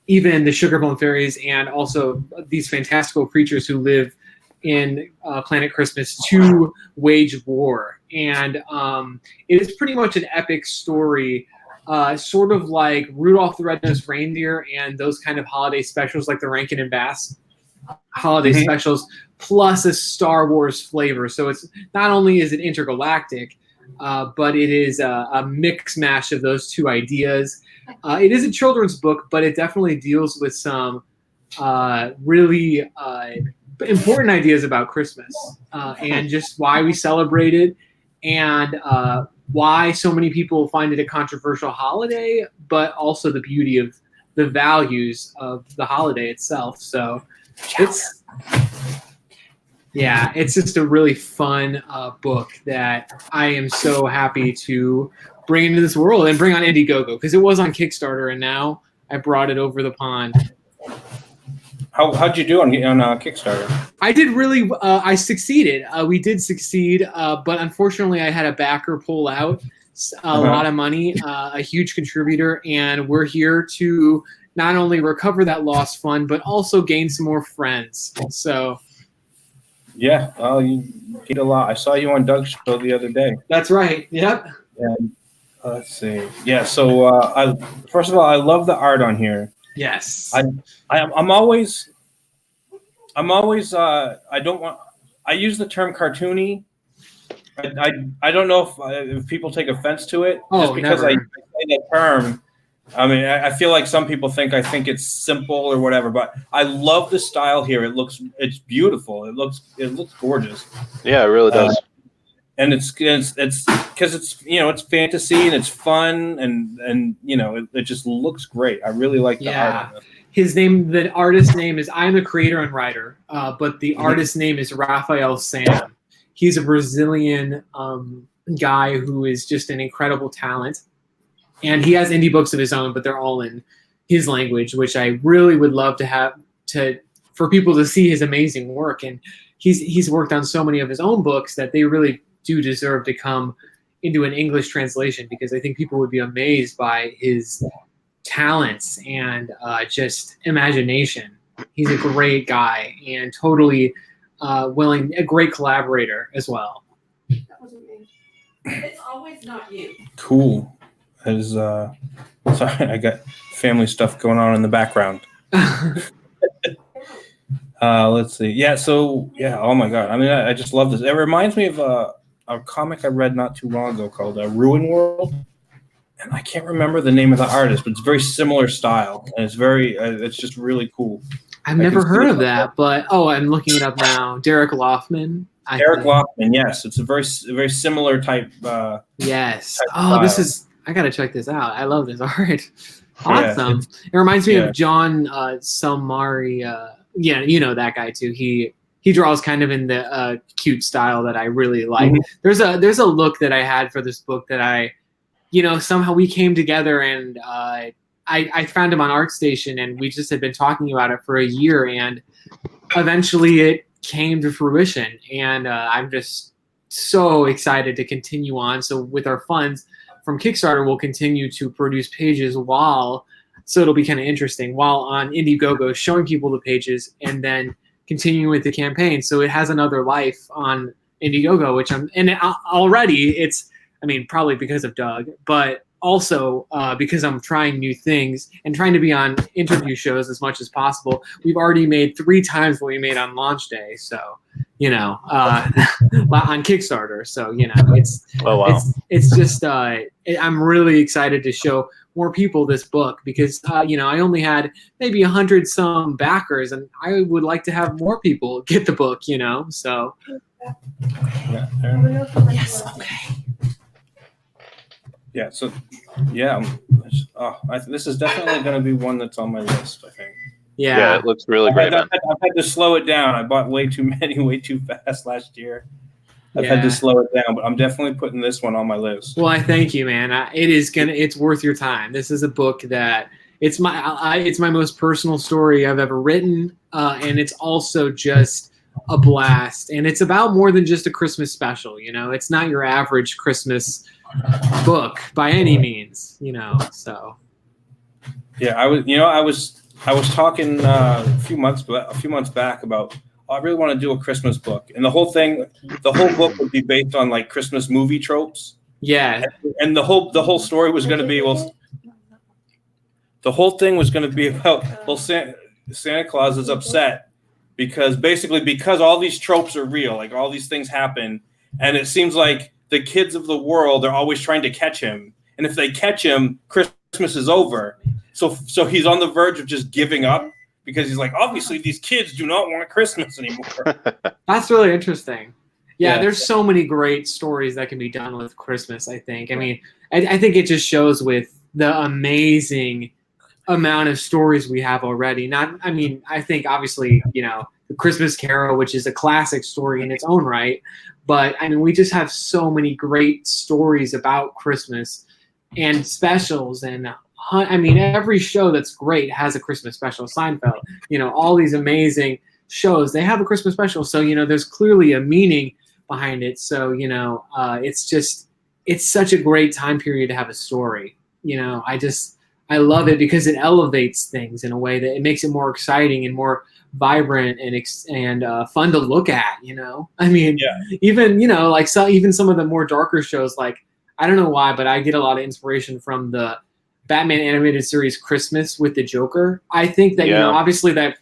[SPEAKER 5] even the Sugarbone Fairies, and also these fantastical creatures who live in Planet Christmas to wage war. And it is pretty much an epic story, sort of like Rudolph the Red-Nosed Reindeer and those kind of holiday specials like the Rankin and Bass holiday specials, plus a Star Wars flavor. So it's not only is it intergalactic, but it is a mix mash of those two ideas. It is a children's book, but it definitely deals with some really important ideas about Christmas and just why we celebrate it, and why so many people find it a controversial holiday, but also the beauty of the values of the holiday itself. So it's just a really fun book that I am so happy to bring into this world and bring on Indiegogo, because it was on Kickstarter and now I brought it over the pond.
[SPEAKER 1] How'd you do on Kickstarter?
[SPEAKER 5] I did really. I succeeded. We did succeed, but unfortunately, I had a backer pull out a lot of money, a huge contributor, and we're here to not only recover that lost fund, but also gain some more friends. So,
[SPEAKER 1] yeah, well, you did a lot. I saw you on Doug's show the other day.
[SPEAKER 5] That's right. Yep.
[SPEAKER 1] And let's see. Yeah. So, first of all, I love the art on here.
[SPEAKER 5] Yes.
[SPEAKER 1] I'm always I don't want, I use the term cartoony I don't know if people take offense to it just because
[SPEAKER 5] never.
[SPEAKER 1] I say that term. I mean, I feel like some people think I think it's simple or whatever, but I love the style here. It's beautiful. It looks gorgeous.
[SPEAKER 2] Yeah, it really does.
[SPEAKER 1] And it's because it's it's fantasy and it's fun and it just looks great. I really like the art on this.
[SPEAKER 5] The artist's name is, I'm the creator and writer, but the artist's name is Rafael Sam. He's a Brazilian guy who is just an incredible talent. And he has indie books of his own, but they're all in his language, which I really would love to have for people to see his amazing work. And he's worked on so many of his own books that they really do deserve to come into an English translation, because I think people would be amazed by his talents and just imagination. He's a great guy and totally a great collaborator as well.
[SPEAKER 6] That wasn't me. It's always not you.
[SPEAKER 1] Cool. Sorry, I got family stuff going on in the background. Let's see. Yeah, so oh my god. I mean, I just love this. It reminds me of a comic I read not too long ago called Ruin World. And I can't remember the name of the artist, but it's very similar style. And it's very it's just really cool.
[SPEAKER 5] I've never heard of that, but I'm looking it up now. Derek Loffman.
[SPEAKER 1] Derek Loffman, yes. It's a very similar type
[SPEAKER 5] yes.
[SPEAKER 1] Type
[SPEAKER 5] This
[SPEAKER 1] style.
[SPEAKER 5] is, I gotta check this out. I love this art. Awesome. It reminds me of John Salmari. You know that guy too. He draws kind of in the cute style that I really like. Mm-hmm. There's a look that I had for this book that I, somehow we came together and I found him on ArtStation and we just had been talking about it for a year and eventually it came to fruition and I'm just so excited to continue on. So with our funds from Kickstarter, we'll continue to produce pages so it'll be kind of interesting while on Indiegogo showing people the pages and then continuing with the campaign. So it has another life on Indiegogo, probably because of Doug, but also because I'm trying new things and trying to be on interview shows as much as possible. We've already made 3 times what we made on launch day. So, on Kickstarter. So, it's just, I'm really excited to show more people this book because, I only had maybe 100 some backers and I would like to have more people get the book, so.
[SPEAKER 6] Yes, okay.
[SPEAKER 1] Yeah, so, this is definitely going to be one that's on my list, I think.
[SPEAKER 2] Yeah, it looks really great.
[SPEAKER 1] I've had to slow it down. I bought way too many, way too fast last year. I've had to slow it down, but I'm definitely putting this one on my list.
[SPEAKER 5] Well, I thank you, man. It's worth your time. This is a book that it's my most personal story I've ever written, and it's also just a blast. And it's about more than just a Christmas special. It's not your average Christmas book by any means. So.
[SPEAKER 1] Yeah, I was talking a few months back about I really want to do a Christmas book, and the whole book would be based on like Christmas movie tropes.
[SPEAKER 5] Yeah,
[SPEAKER 1] and the whole story was going to be the whole thing was going to be about Santa Claus is upset because all these tropes are real, like all these things happen, and it seems like the kids of the world are always trying to catch him, and if they catch him, Christmas is over. So he's on the verge of just giving up because he's like, obviously these kids do not want Christmas anymore.
[SPEAKER 5] That's really interesting. Yeah, there's so many great stories that can be done with Christmas, I think. I mean, I think it just shows with the amazing amount of stories we have already. I think obviously, the Christmas Carol, which is a classic story in its own right. But I mean, we just have so many great stories about Christmas and specials and every show that's great has a Christmas special. Seinfeld, all these amazing shows, they have a Christmas special. So, there's clearly a meaning behind it. So, it's such a great time period to have a story. I love it because it elevates things in a way that it makes it more exciting and more vibrant and fun to look at, even, even some of the more darker shows, like, I don't know why, but I get a lot of inspiration from the Batman animated series Christmas with the Joker. I think that obviously that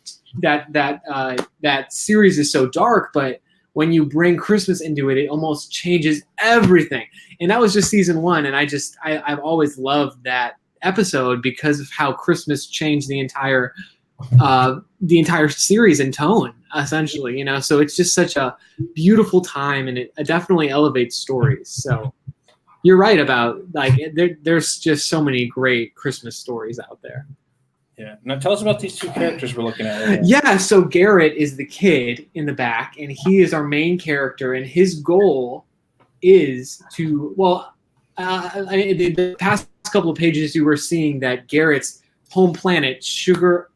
[SPEAKER 5] series is so dark, but when you bring Christmas into it, it almost changes everything. And that was just season 1, and I've always loved that episode because of how Christmas changed the entire series in tone, essentially. You know, so it's just such a beautiful time, and it definitely elevates stories. So you're right about like there's just so many great Christmas stories out there.
[SPEAKER 1] Yeah. Now tell us about these 2 characters we're looking at right now.
[SPEAKER 5] Yeah, so Garrett is the kid in the back, and he is our main character, and his goal is to, the past couple of pages you were seeing that Garrett's home planet, Sugar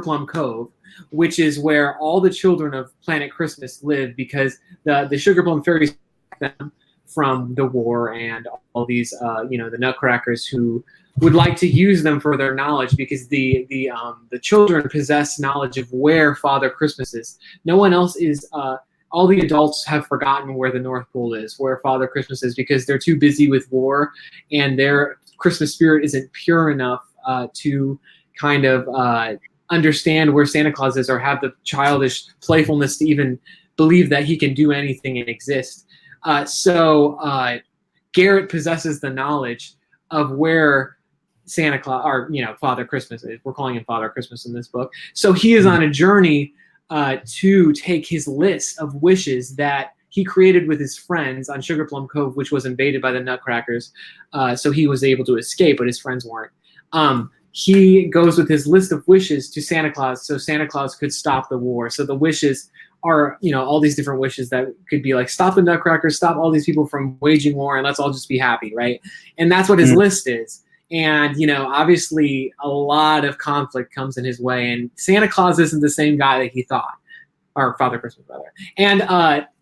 [SPEAKER 5] Plum Cove, which is where all the children of Planet Christmas live, because the Sugar Plum fairies protect them from the war and all these, the Nutcrackers who would like to use them for their knowledge, because the children possess knowledge of where Father Christmas is. No one else is. All the adults have forgotten where the North Pole is, where Father Christmas is, because they're too busy with war, and their Christmas spirit isn't pure enough to kind of understand where Santa Claus is, or have the childish playfulness to even believe that he can do anything and exist. So Garrett possesses the knowledge of where Santa Claus, or Father Christmas is. We're calling him Father Christmas in this book. So he is on a journey to take his list of wishes that he created with his friends on Sugar Plum Cove, which was invaded by the Nutcrackers. So he was able to escape, but his friends weren't. He goes with his list of wishes to Santa Claus, so Santa Claus could stop the war. So the wishes are, all these different wishes that could be like, stop the Nutcrackers, stop all these people from waging war, and let's all just be happy, right? And that's what his list is. And, obviously a lot of conflict comes in his way, and Santa Claus isn't the same guy that he thought, or Father Christmas, rather. And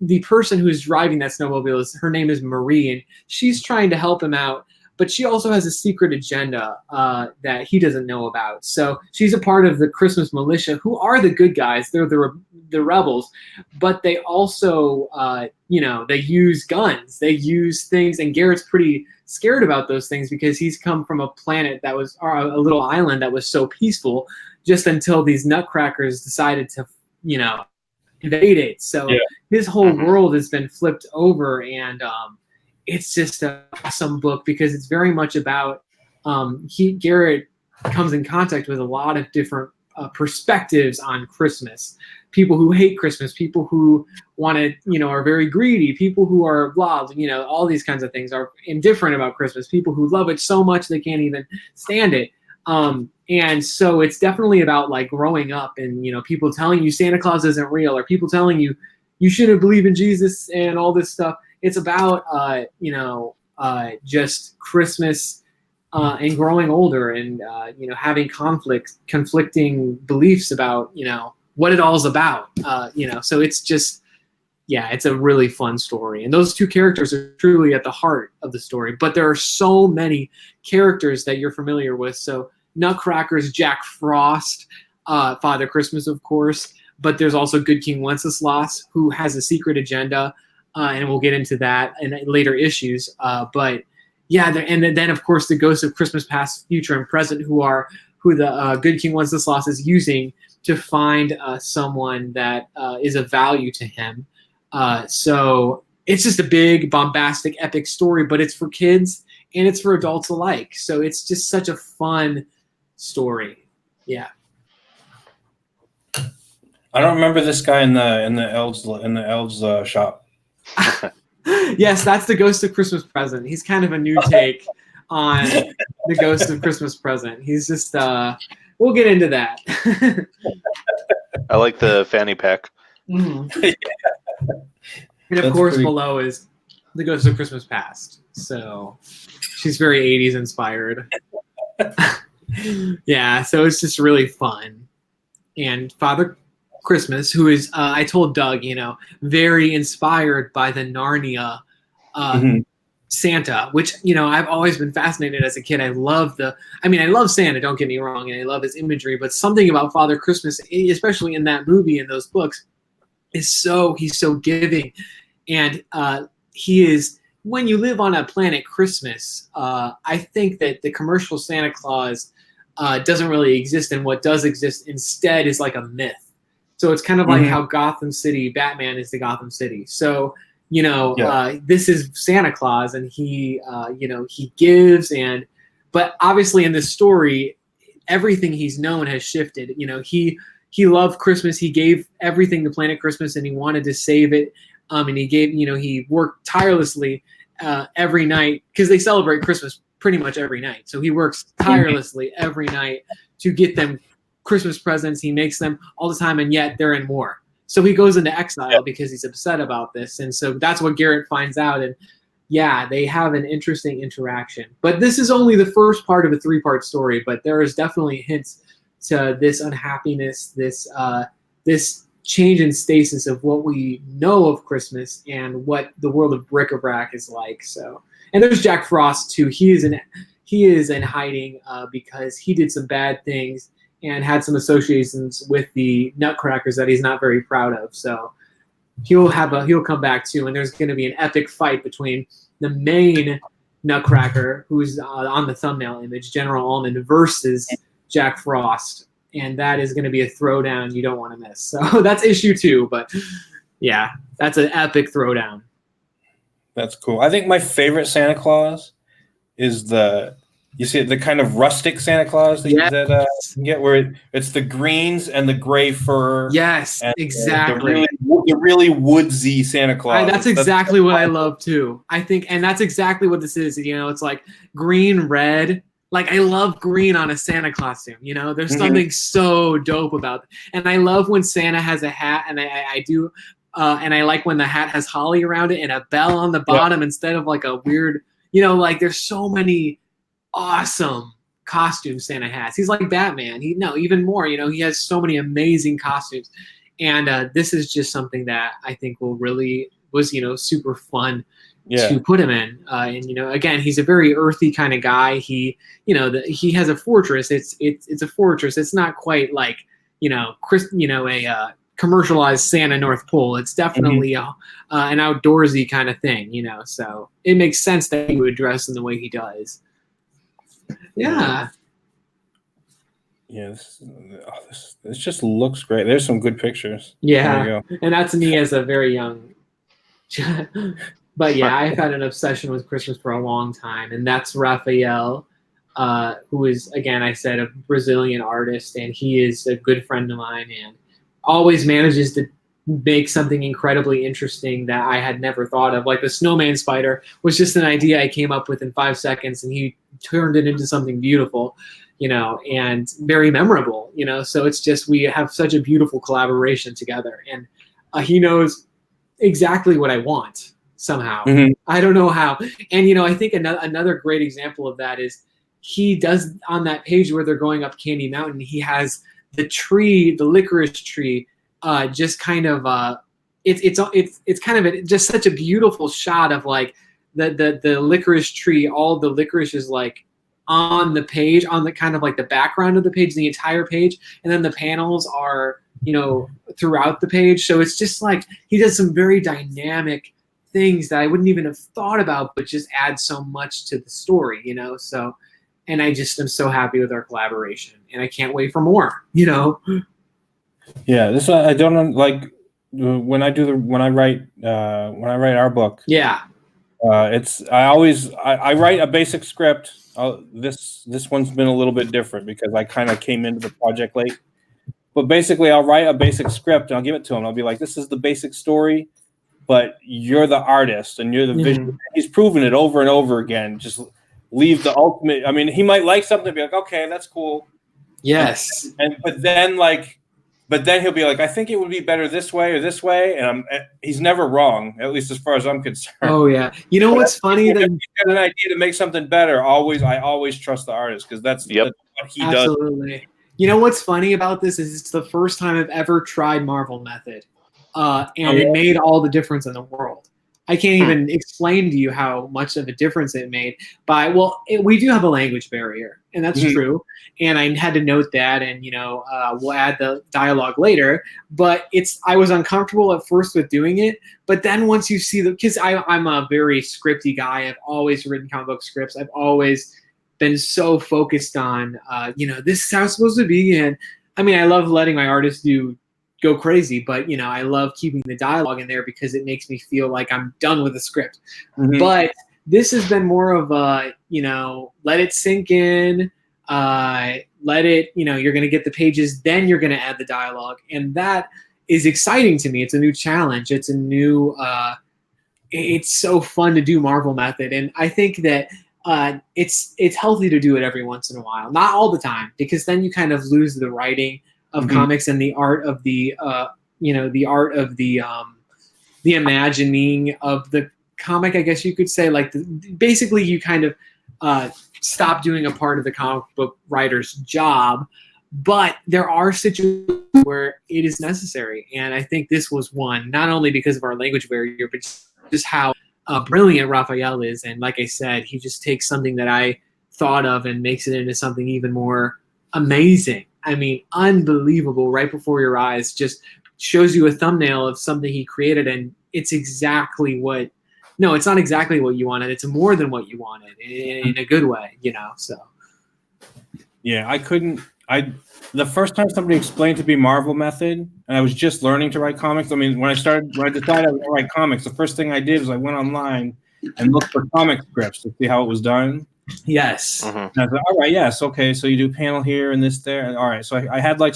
[SPEAKER 5] the person who's driving that snowmobile, her name is Marie, and she's trying to help him out, but she also has a secret agenda that he doesn't know about. So she's a part of the Christmas militia, who are the good guys. They're the rebels, but they also, they use guns, they use things, and Garrett's pretty scared about those things because he's come from a planet that was, or a little island that was so peaceful, just until these Nutcrackers decided to, invade it. So his whole world has been flipped over, and it's just an awesome book because it's very much about Garrett comes in contact with a lot of different perspectives on Christmas. People who hate Christmas, people who want to, are very greedy, people who are blah, all these kinds of things, are indifferent about Christmas, people who love it so much they can't even stand it. And so it's definitely about like growing up and, people telling you Santa Claus isn't real, or people telling you you shouldn't believe in Jesus and all this stuff. It's about, just Christmas and growing older and, having conflicting beliefs about, what it all is about, so it's just, it's a really fun story. And those 2 characters are truly at the heart of the story, but there are so many characters that you're familiar with. So Nutcrackers, Jack Frost, Father Christmas, of course, but there's also Good King Wenceslas, who has a secret agenda, and we'll get into that in later issues. And then of course the ghosts of Christmas past, future, and present, who the Good King Wenceslas is using to find someone that is of value to him. So it's just a big, bombastic, epic story, but it's for kids and it's for adults alike. So it's just such a fun story. Yeah.
[SPEAKER 1] I don't remember this guy in the elves shop.
[SPEAKER 5] Yes, that's the Ghost of Christmas Present. He's kind of a new take on the Ghost of Christmas Present. He's just we'll get into that.
[SPEAKER 2] I like the fanny pack.
[SPEAKER 5] Mm-hmm. And of course below is the Ghost of Christmas Past. So she's very 80s inspired. Yeah, so it's just really fun. And Father Christmas, who is, I told Doug, very inspired by the Narnia Santa, which, I've always been fascinated as a kid. I love Santa, don't get me wrong, and I love his imagery, but something about Father Christmas, especially in that movie and those books, he's so giving. And he is, when you live on a planet Christmas, I think that the commercial Santa Claus doesn't really exist, and what does exist instead is like a myth. So it's kind of like how Gotham City, Batman is the Gotham City. So, this is Santa Claus, and he gives, but obviously in this story, everything he's known has shifted. He loved Christmas. He gave everything to Planet Christmas, and he wanted to save it. And he worked tirelessly every night, because they celebrate Christmas pretty much every night. So he works tirelessly every night to get them Christmas presents. He makes them all the time, and yet they're in war. So he goes into exile because he's upset about this. And so that's what Garrett finds out. And yeah, they have an interesting interaction. But this is only the first part of a 3-part story, but there is definitely hints to this unhappiness, this change in stasis of what we know of Christmas and what the world of Bric A Brac is like. So, and there's Jack Frost too. He is in hiding because he did some bad things and had some associations with the Nutcrackers that he's not very proud of. So he'll come back too, and there's going to be an epic fight between the main Nutcracker, who's on the thumbnail image, General Almond, versus Jack Frost, and that is going to be a throwdown you don't want to miss. So that's issue 2, but yeah, that's an epic throwdown.
[SPEAKER 1] That's cool. I think my favorite Santa Claus is the kind of rustic Santa Claus that you get, where it's the greens and the gray fur.
[SPEAKER 5] Yes, exactly.
[SPEAKER 1] The really woodsy Santa Claus.
[SPEAKER 5] That's exactly what I love too. I think, and that's exactly what this is. It's like green, red. Like, I love green on a Santa costume. There's something so dope about it. And I love when Santa has a hat, and I do. And I like when the hat has holly around it and a bell on the bottom instead of like a weird, like there's so many awesome costumes Santa has. He's like Batman. Even more, he has so many amazing costumes. And this is just something that I think was super fun to put him in. And again, he's a very earthy kind of guy. He has a fortress. It's a fortress. It's not quite like, a commercialized Santa North Pole. It's definitely an outdoorsy kind of thing, so it makes sense that he would dress in the way he does. Yeah.
[SPEAKER 1] Yeah, this just looks great. There's some good pictures.
[SPEAKER 5] Yeah, and that's me as a very young. But yeah, I've had an obsession with Christmas for a long time, and that's Raphael, who is, again, I said, a Brazilian artist, and he is a good friend of mine, and always manages to make something incredibly interesting that I had never thought of. Like the snowman spider was just an idea I came up with in 5 seconds, and he turned it into something beautiful, and very memorable, so it's just, we have such a beautiful collaboration together, and he knows exactly what I want somehow. I don't know how. And, I think another great example of that is he does, on that page where they're going up Candy Mountain, he has the tree, the licorice tree, just kind of it's kind of just such a beautiful shot of like the licorice tree. All the licorice is like on the page, on the kind of like the background of the page, the entire page, and then the panels are throughout the page. So it's just like he does some very dynamic things that I wouldn't even have thought about, but just add so much to the story, so. And I just am so happy with our collaboration, and I can't wait for more.
[SPEAKER 1] Yeah, this I don't like when I write our book.
[SPEAKER 5] Yeah,
[SPEAKER 1] I write a basic script. This one's been a little bit different because I kind of came into the project late. But basically, I'll write a basic script and I'll give it to him. I'll be like, "This is the basic story, but you're the artist and you're the vision." He's proven it over and over again. Just leave the ultimate. I mean, he might like something and be like, "Okay, that's cool."
[SPEAKER 5] Yes.
[SPEAKER 1] But then he'll be like, "I think it would be better this way or this way," and he's never wrong, at least as far as I'm concerned.
[SPEAKER 5] Oh yeah, what's funny?
[SPEAKER 1] If you got an idea to make something better, I always trust the artist because that's what he does.
[SPEAKER 5] Absolutely. What's funny about this is it's the first time I've ever tried Marvel Method, and it made all the difference in the world. I can't even explain to you how much of a difference it made. We do have a language barrier, and that's true. And I had to note that, and we'll add the dialogue later. But I was uncomfortable at first with doing it, but then once you see because I'm a very scripty guy. I've always written comic book scripts. I've always been so focused on, this is how it's supposed to be. And I mean, I love letting my artists do go crazy. But I love keeping the dialogue in there because it makes me feel like I'm done with the script.
[SPEAKER 1] Mhm.
[SPEAKER 5] But this has been more of a let it sink in. Let it, you're going to get the pages, then you're going to add the dialogue, and that is exciting to me. It's a new challenge. It's a new. It's so fun to do Marvel method, and I think that it's healthy to do it every once in a while, not all the time, because then you kind of lose the writing of comics and the art of the the art of the imagining of the comic, I guess you could say. Like basically, you kind of stop doing a part of the comic book writer's job. But there are situations where it is necessary, and I think this was one, not only because of our language barrier, but just how brilliant Raphael is. And like I said, he just takes something that I thought of and makes it into something even more amazing. I mean, unbelievable, right before your eyes. Just shows you a thumbnail of something he created, and it's exactly what. No, it's not exactly what you wanted. It's more than what you wanted in a good way, So.
[SPEAKER 1] Yeah, the first time somebody explained to me Marvel method, and I was just learning to write comics. I mean, when I decided I was going to write comics, the first thing I did was I went online and looked for comic scripts to see how it was done.
[SPEAKER 5] Yes.
[SPEAKER 1] And I said, all right, yes, okay, so you do panel here and this there. And all right, so I had like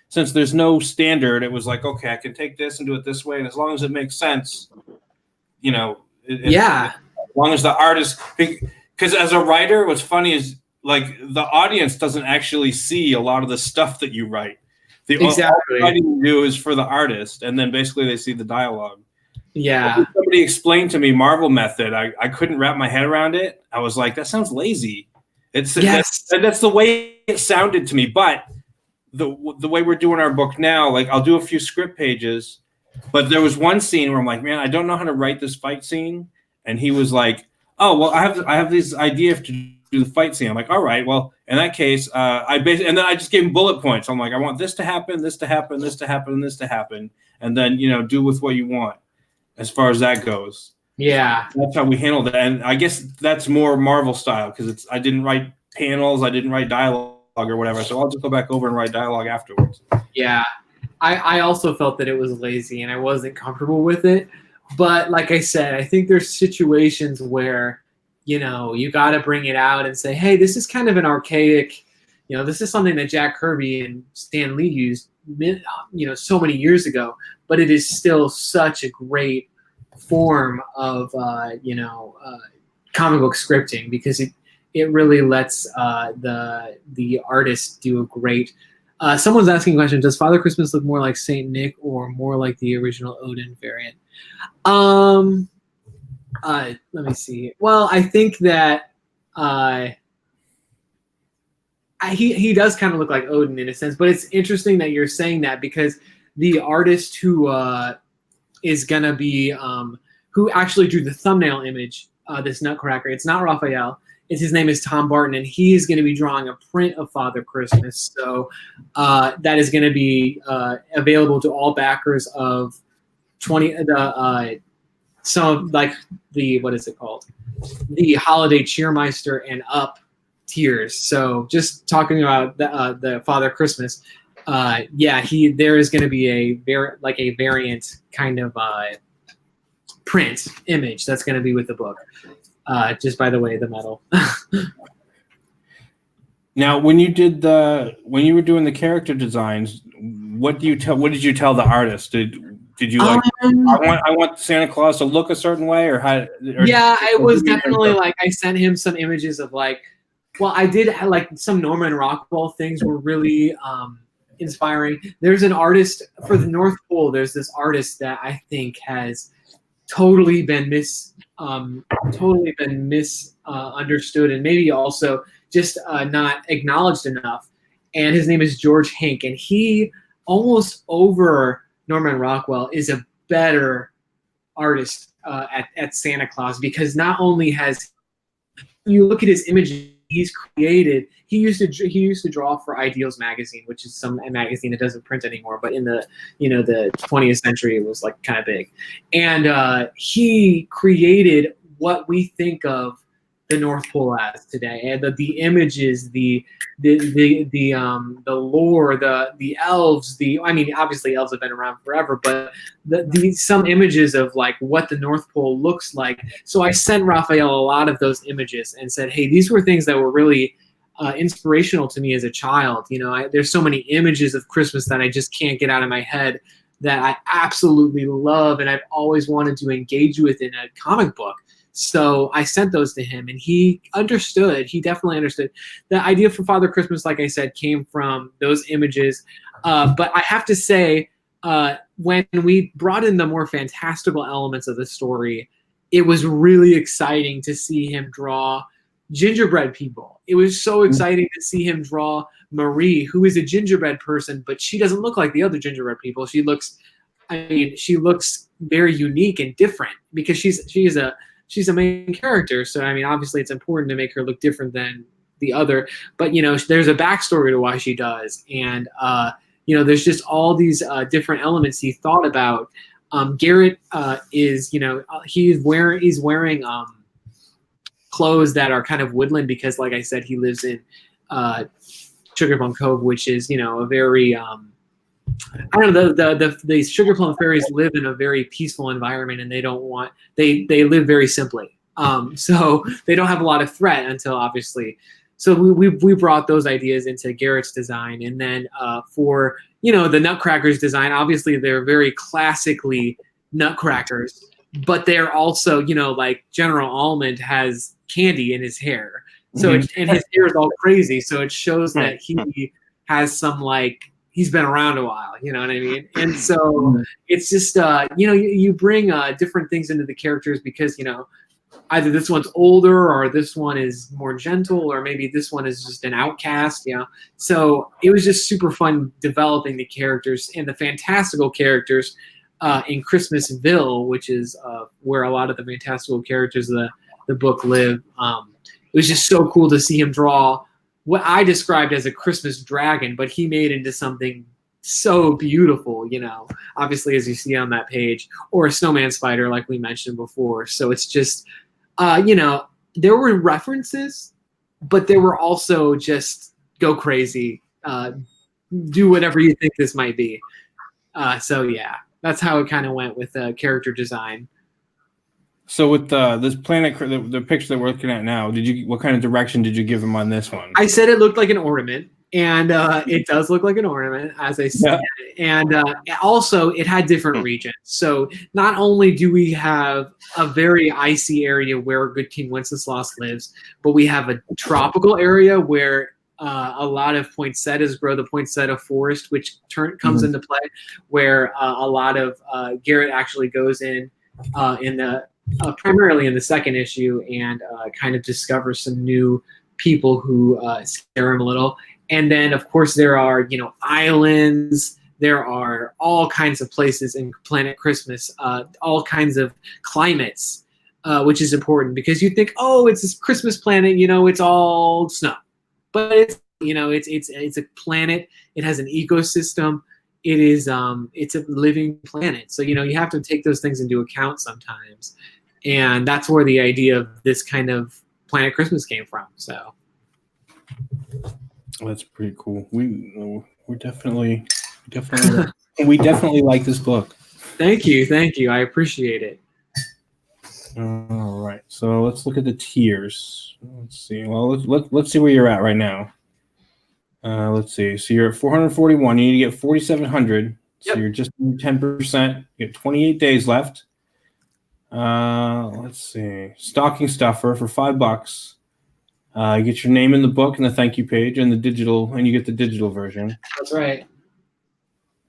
[SPEAKER 1] since there's no standard, it was like, okay, I can take this and do it this way, and as long as it makes sense,
[SPEAKER 5] Yeah.
[SPEAKER 1] As long as the artist, because as a writer, what's funny is like the audience doesn't actually see a lot of the stuff that you write.
[SPEAKER 5] Exactly.
[SPEAKER 1] All you do is for the artist, and then basically they see the dialogue.
[SPEAKER 5] Yeah.
[SPEAKER 1] When somebody explained to me Marvel method, I couldn't wrap my head around it. I was like, that sounds lazy. That's the way it sounded to me. But the way we're doing our book now, like I'll do a few script pages, but there was one scene where I'm like, man, I don't know how to write this fight scene. And he was like, oh, well, I have this idea to do the fight scene. I'm like, all right, well, in that case, and then I just gave him bullet points. I'm like, I want this to happen, this to happen, this to happen, and this to happen. And then, do with what you want as far as that goes.
[SPEAKER 5] Yeah.
[SPEAKER 1] That's how we handled it. And I guess that's more Marvel style because I didn't write panels, I didn't write dialogue or whatever. So I'll just go back over and write dialogue afterwards.
[SPEAKER 5] Yeah. I also felt that it was lazy and I wasn't comfortable with it. But like I said, I think there's situations where, you got to bring it out and say, hey, this is kind of an archaic, this is something that Jack Kirby and Stan Lee used, so many years ago, but it is still such a great form of, comic book scripting because it really lets the artist do a great. Someone's asking a question: does Father Christmas look more like Saint Nick or more like the original Odin variant? Let me see. Well, I think that he does kind of look like Odin in a sense, but it's interesting that you're saying that because the artist who is gonna be who actually drew the thumbnail image, this Nutcracker, it's not Raphael. His name is Tom Barton, and he is going to be drawing a print of Father Christmas. So that is going to be available to all backers of some like what is it called? The Holiday Cheermeister and Up tiers. So just talking about the Father Christmas, there is going to be a variant kind of print image that's going to be with the book. Just by the way, the metal.
[SPEAKER 1] Now, when you were doing the character designs, what did you tell the artist? Did you like? I want Santa Claus to look a certain way, or how?
[SPEAKER 5] It was definitely like I sent him some images of like. Well, I did like some Norman Rockwell things were really inspiring. There's an artist for the North Pole. There's this artist that I think has totally been misunderstood and maybe also just not acknowledged enough. And his name is George Hank, and he almost over Norman Rockwell is a better artist at Santa Claus because not only has you look at his images he's created. He used to draw for Ideals magazine, which is a magazine that doesn't print anymore, but in the the 20th century it was like kind of big. And he created what we think of the North Pole as today, and the images, the lore, the elves, obviously elves have been around forever, but some images of like what the North Pole looks like. So I sent Raphael a lot of those images and said, hey, these were things that were really inspirational to me as a child. There's so many images of Christmas that I just can't get out of my head that I absolutely love and I've always wanted to engage with in a comic book. So I sent those to him, and he understood. He definitely understood. The idea for Father Christmas, like I said, came from those images. But I have to say, when we brought in the more fantastical elements of the story, it was really exciting to see him draw gingerbread people. It was so exciting to see him draw Marie, who is a gingerbread person, but she doesn't look like the other gingerbread people. She looks very unique and different because she's a main character. So, obviously it's important to make her look different than the other, but, there's a backstory to why she does. And, there's just all these different elements he thought about. Garrett is, he's wearing clothes that are kind of woodland because, like I said, he lives in Sugarplum Cove, which is, a very, the Sugar Plum Fairies live in a very peaceful environment, and they live very simply. So they don't have a lot of threat until obviously. So we brought those ideas into Garrett's design, and then for the Nutcrackers design, obviously they're very classically Nutcrackers, but they're also like General Almond has candy in his hair, so and his hair is all crazy, so it shows that he has some he's been around a while, you know what I mean? And so it's just, you bring different things into the characters because, either this one's older or this one is more gentle, or maybe this one is just an outcast, So it was just super fun developing the characters and the fantastical characters in Christmasville, which is where a lot of the fantastical characters of the book live. It was just so cool to see him draw what I described as a Christmas dragon, but he made into something so beautiful, obviously, as you see on that page, or a snowman spider, like we mentioned before. So it's just, there were references, but there were also just go crazy, do whatever you think this might be. So yeah, that's how it kind of went with character design.
[SPEAKER 1] So with this planet, the picture that we're looking at now, what kind of direction did you give him on this one?
[SPEAKER 5] I said it looked like an ornament, and it does look like an ornament, as I said. Yeah. And also, it had different regions. So not only do we have a very icy area where Good King Wenceslas lives, but we have a tropical area where a lot of poinsettias grow, the poinsettia forest, which comes into play, where a lot of Garrett actually goes in the primarily in the second issue and kind of discovers some new people who scare him a little. And then, of course, there are, islands. There are all kinds of places in Planet Christmas, all kinds of climates, which is important because you think, oh, it's this Christmas planet, it's all snow. But it's, it's a planet. It has an ecosystem. It is it's a living planet. So, you have to take those things into account sometimes. And that's where the idea of this kind of Planet Christmas came from. So
[SPEAKER 1] that's pretty cool. We definitely like this book.
[SPEAKER 5] Thank you. I appreciate it.
[SPEAKER 1] All right. So let's look at the tiers. Let's see. Well, let's see where you're at right now. Let's see. So you're at 441. You need to get 4,700. So you're just 10%. You get 28 days left. Let's see. Stocking stuffer for $5. You get your name in the book and the thank you page and and you get the digital version.
[SPEAKER 5] That's right.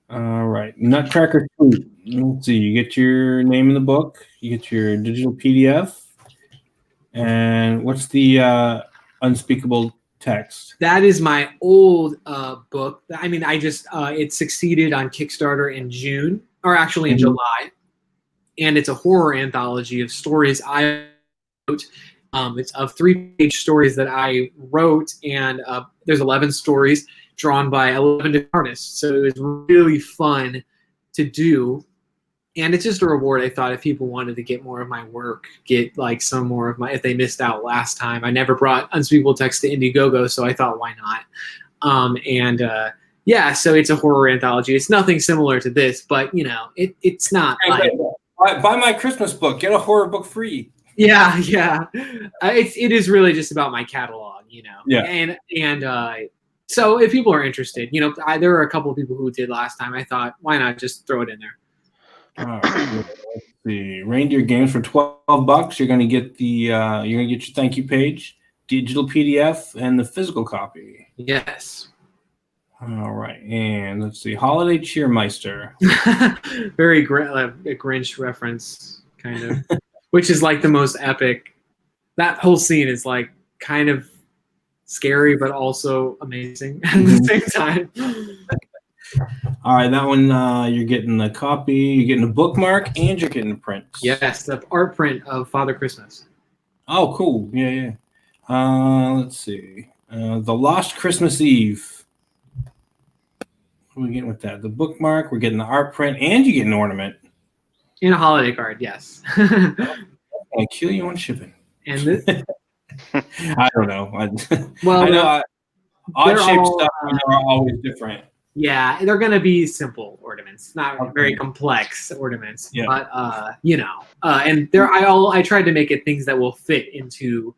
[SPEAKER 1] All right. Nutcracker 2. Let's see. You get your name in the book. You get your digital PDF. And what's the unspeakable text?
[SPEAKER 5] That is my old book. I just it succeeded on Kickstarter in June, or actually in July. And it's a horror anthology of stories I wrote. It's of 3-page stories that I wrote, and there's 11 stories drawn by 11 different artists. So it was really fun to do. And it's just a reward. I thought if people wanted to get more of my work, get like some more of my, if they missed out last time, I never brought Unspeakable Text to Indiegogo, so I thought, why not? Yeah, so it's a horror anthology. It's nothing similar to this, but it's not like
[SPEAKER 1] buy my Christmas book, get a horror book free.
[SPEAKER 5] Yeah. It is really just about my catalog,
[SPEAKER 1] Yeah.
[SPEAKER 5] And so if people are interested, there were a couple of people who did last time. I thought, why not just throw it in there?
[SPEAKER 1] All right. Let's see. Reindeer Games for $12. You're gonna get your thank you page, digital PDF, and the physical copy.
[SPEAKER 5] Yes.
[SPEAKER 1] All right, and let's see. Holiday Cheermeister.
[SPEAKER 5] Very a Grinch reference, kind of, which is like the most epic. That whole scene is like kind of scary, but also amazing at the same time.
[SPEAKER 1] All right, that one you're getting a copy, you're getting a bookmark, and you're getting a print.
[SPEAKER 5] Yes, the art print of Father Christmas.
[SPEAKER 1] Oh, cool. Yeah. Let's see. The Lost Christmas Eve. What are we getting with that? The bookmark, we're getting the art print, and you get an ornament.
[SPEAKER 5] And a holiday card, yes.
[SPEAKER 1] I'll kill you on shipping.
[SPEAKER 5] And this,
[SPEAKER 1] I don't know.
[SPEAKER 5] well,
[SPEAKER 1] I know odd-shaped stuff are always different.
[SPEAKER 5] Yeah, they're going to be simple ornaments, not very complex ornaments.
[SPEAKER 1] Yeah.
[SPEAKER 5] But and I tried to make it things that will fit into,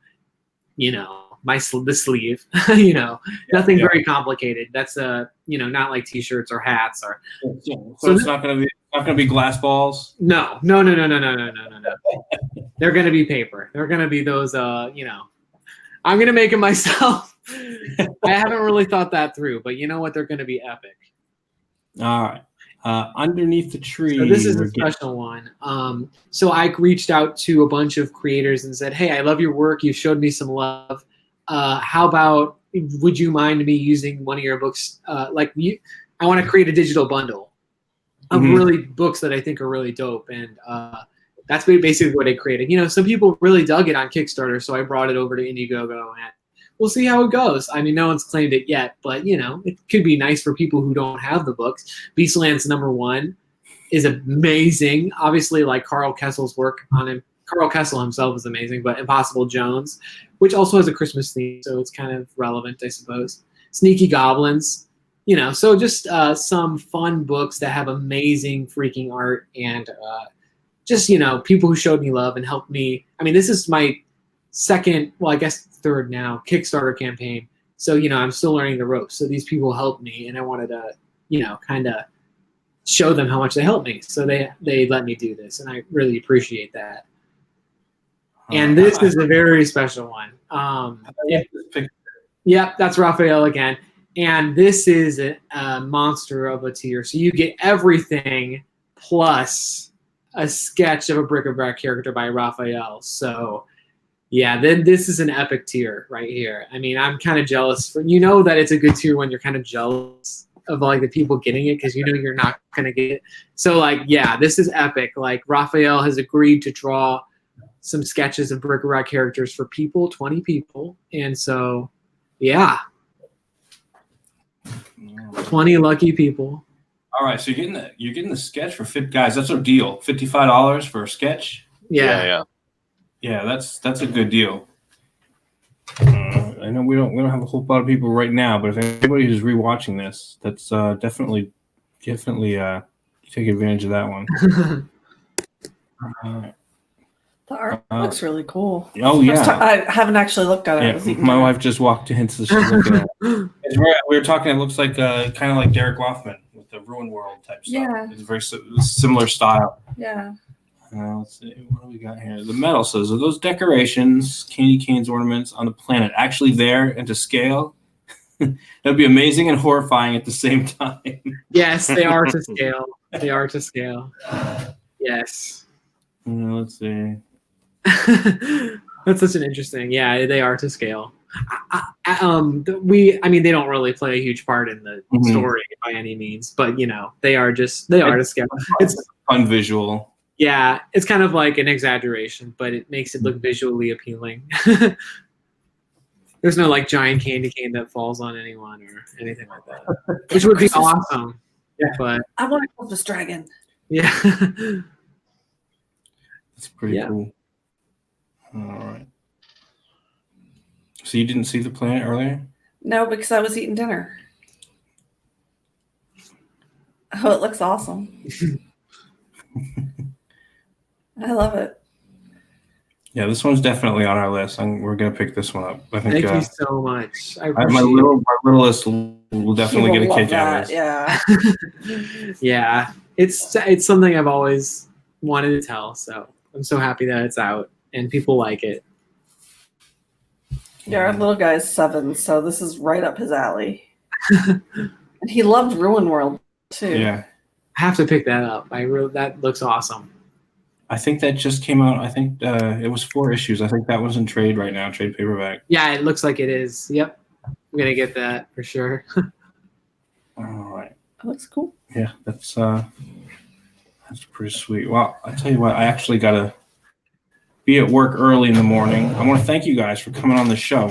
[SPEAKER 5] the sleeve. Nothing very complicated. That's not like T-shirts or hats or.
[SPEAKER 1] So it's not going to be glass balls.
[SPEAKER 5] No. They're going to be paper. They're going to be those. I'm going to make it myself. I haven't really thought that through, but you know what? They're going to be epic.
[SPEAKER 1] All right. Underneath the Tree.
[SPEAKER 5] So this is a special one. So I reached out to a bunch of creators and said, hey, I love your work. You showed me some love. How about, would you mind me using one of your books? I want to create a digital bundle of really books that I think are really dope. And that's basically what I created. Some people really dug it on Kickstarter, so I brought it over to Indiegogo, and we'll see how it goes. I mean, no one's claimed it yet, but, it could be nice for people who don't have the books. Beastlands #1 is amazing. Obviously, like Carl Kessel's work on him. Carl Kessel himself is amazing, but Impossible Jones, which also has a Christmas theme, so it's kind of relevant, I suppose. Sneaky Goblins, so just some fun books that have amazing freaking art and just, people who showed me love and helped me. I mean, this is my second, well, I guess third now, Kickstarter campaign. So, I'm still learning the ropes. So these people helped me, and I wanted to, kind of show them how much they helped me. So they let me do this, and I really appreciate that. And this is a very special one. Yep, that's Raphael again. And this is a monster of a tier. So you get everything plus a sketch of a Bric A Brac character by Raphael. So yeah, then this is an epic tier right here. I mean, I'm kind of jealous that it's a good tier when you're kind of jealous of like the people getting it because you're not gonna get it. So this is epic. Like Raphael has agreed to draw some sketches of Bric A Brac characters for 20 people, and so 20 lucky people.
[SPEAKER 1] All right, so you're getting the sketch for guys. That's a deal. $55 for a sketch.
[SPEAKER 2] Yeah.
[SPEAKER 1] Yeah, that's a good deal. I know we don't have a whole lot of people right now, but if anybody who's rewatching this, that's definitely take advantage of that one.
[SPEAKER 3] The art looks really cool.
[SPEAKER 1] Oh yeah,
[SPEAKER 3] I haven't actually looked at it.
[SPEAKER 1] Yeah, my wife just walked in, so she's looking at it. We were talking. It looks like kind of like Derek Loffman with the Ruin World type stuff.
[SPEAKER 3] Yeah,
[SPEAKER 1] it's very similar style.
[SPEAKER 3] Yeah.
[SPEAKER 1] Let's see, what do we got here? The medal says, are those decorations, candy canes, ornaments on the planet actually there and to scale? That'd be amazing and horrifying at the same time.
[SPEAKER 5] Yes, they are to scale. They are to scale. Yes.
[SPEAKER 1] Let's see.
[SPEAKER 5] That's such an interesting. Yeah, they are to scale. They don't really play a huge part in the story by any means, but they are to scale. It's
[SPEAKER 1] fun visual.
[SPEAKER 5] Yeah, it's kind of like an exaggeration, but it makes it look visually appealing. There's no like giant candy cane that falls on anyone or anything like that, which would be awesome. Yeah, but
[SPEAKER 3] I want to kill this dragon.
[SPEAKER 5] Yeah.
[SPEAKER 1] That's pretty
[SPEAKER 5] Yeah.
[SPEAKER 1] cool. All right. So you didn't see the planet earlier?
[SPEAKER 3] No, because I was eating dinner. Oh, it looks awesome. I love it.
[SPEAKER 1] Yeah, this one's definitely on our list. We're gonna pick this one up. I think
[SPEAKER 5] Thank you so much. I
[SPEAKER 1] my
[SPEAKER 5] appreciate
[SPEAKER 1] littlest will definitely
[SPEAKER 3] He
[SPEAKER 1] get a
[SPEAKER 3] will
[SPEAKER 1] kick
[SPEAKER 3] love
[SPEAKER 1] out of
[SPEAKER 3] that.
[SPEAKER 1] this.
[SPEAKER 3] Yeah.
[SPEAKER 5] Yeah, it's something I've always wanted to tell. So I'm so happy that it's out and people like it.
[SPEAKER 3] Yeah, our little guy's 7, so this is right up his alley. And he loved Ruin World too.
[SPEAKER 1] Yeah,
[SPEAKER 5] I have to pick that up. That looks awesome.
[SPEAKER 1] I think that just came out. I think it was 4 issues. I think that one's in trade right now, trade paperback.
[SPEAKER 5] Yeah, it looks like it is. Yep, I'm gonna get that for sure.
[SPEAKER 1] All right.
[SPEAKER 3] That looks cool.
[SPEAKER 1] Yeah, that's pretty sweet. Well, I tell you what, I actually gotta be at work early in the morning. I want to thank you guys for coming on the show.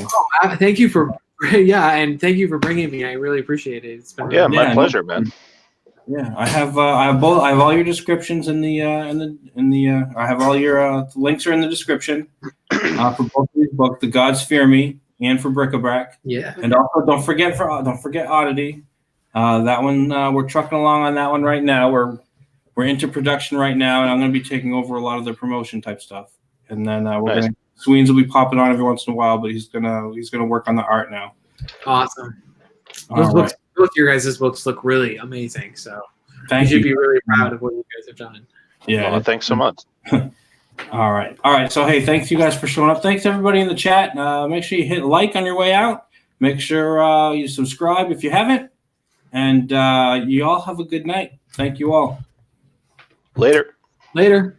[SPEAKER 5] Thank you for and thank you for bringing me. I really appreciate it. It's been
[SPEAKER 2] Yeah,
[SPEAKER 5] really
[SPEAKER 2] my pleasure, man.
[SPEAKER 1] Yeah, I have all your descriptions in the I have all your links are in the description for both of these books, The Gods Fear Me and for Bric A Brac.
[SPEAKER 5] Yeah.
[SPEAKER 1] And also don't forget Oddity. That one we're trucking along on that one right now. We're into production right now, and I'm going to be taking over a lot of the promotion type stuff. And then
[SPEAKER 2] Nice.
[SPEAKER 1] Sweens will be popping on every once in a while, but he's gonna work on the art now.
[SPEAKER 5] Awesome.
[SPEAKER 1] All
[SPEAKER 5] Those
[SPEAKER 1] right.
[SPEAKER 5] books, both your guys' books look really amazing. So
[SPEAKER 1] Thank
[SPEAKER 5] you
[SPEAKER 1] you.
[SPEAKER 5] should be really proud of what you guys have done.
[SPEAKER 1] Yeah.
[SPEAKER 2] Well, thanks so much.
[SPEAKER 1] All right. So, hey, thanks you guys for showing up. Thanks everybody in the chat. Make sure you hit like on your way out. Make sure you subscribe if you haven't. And you all have a good night. Thank you all.
[SPEAKER 2] Later.
[SPEAKER 5] Later.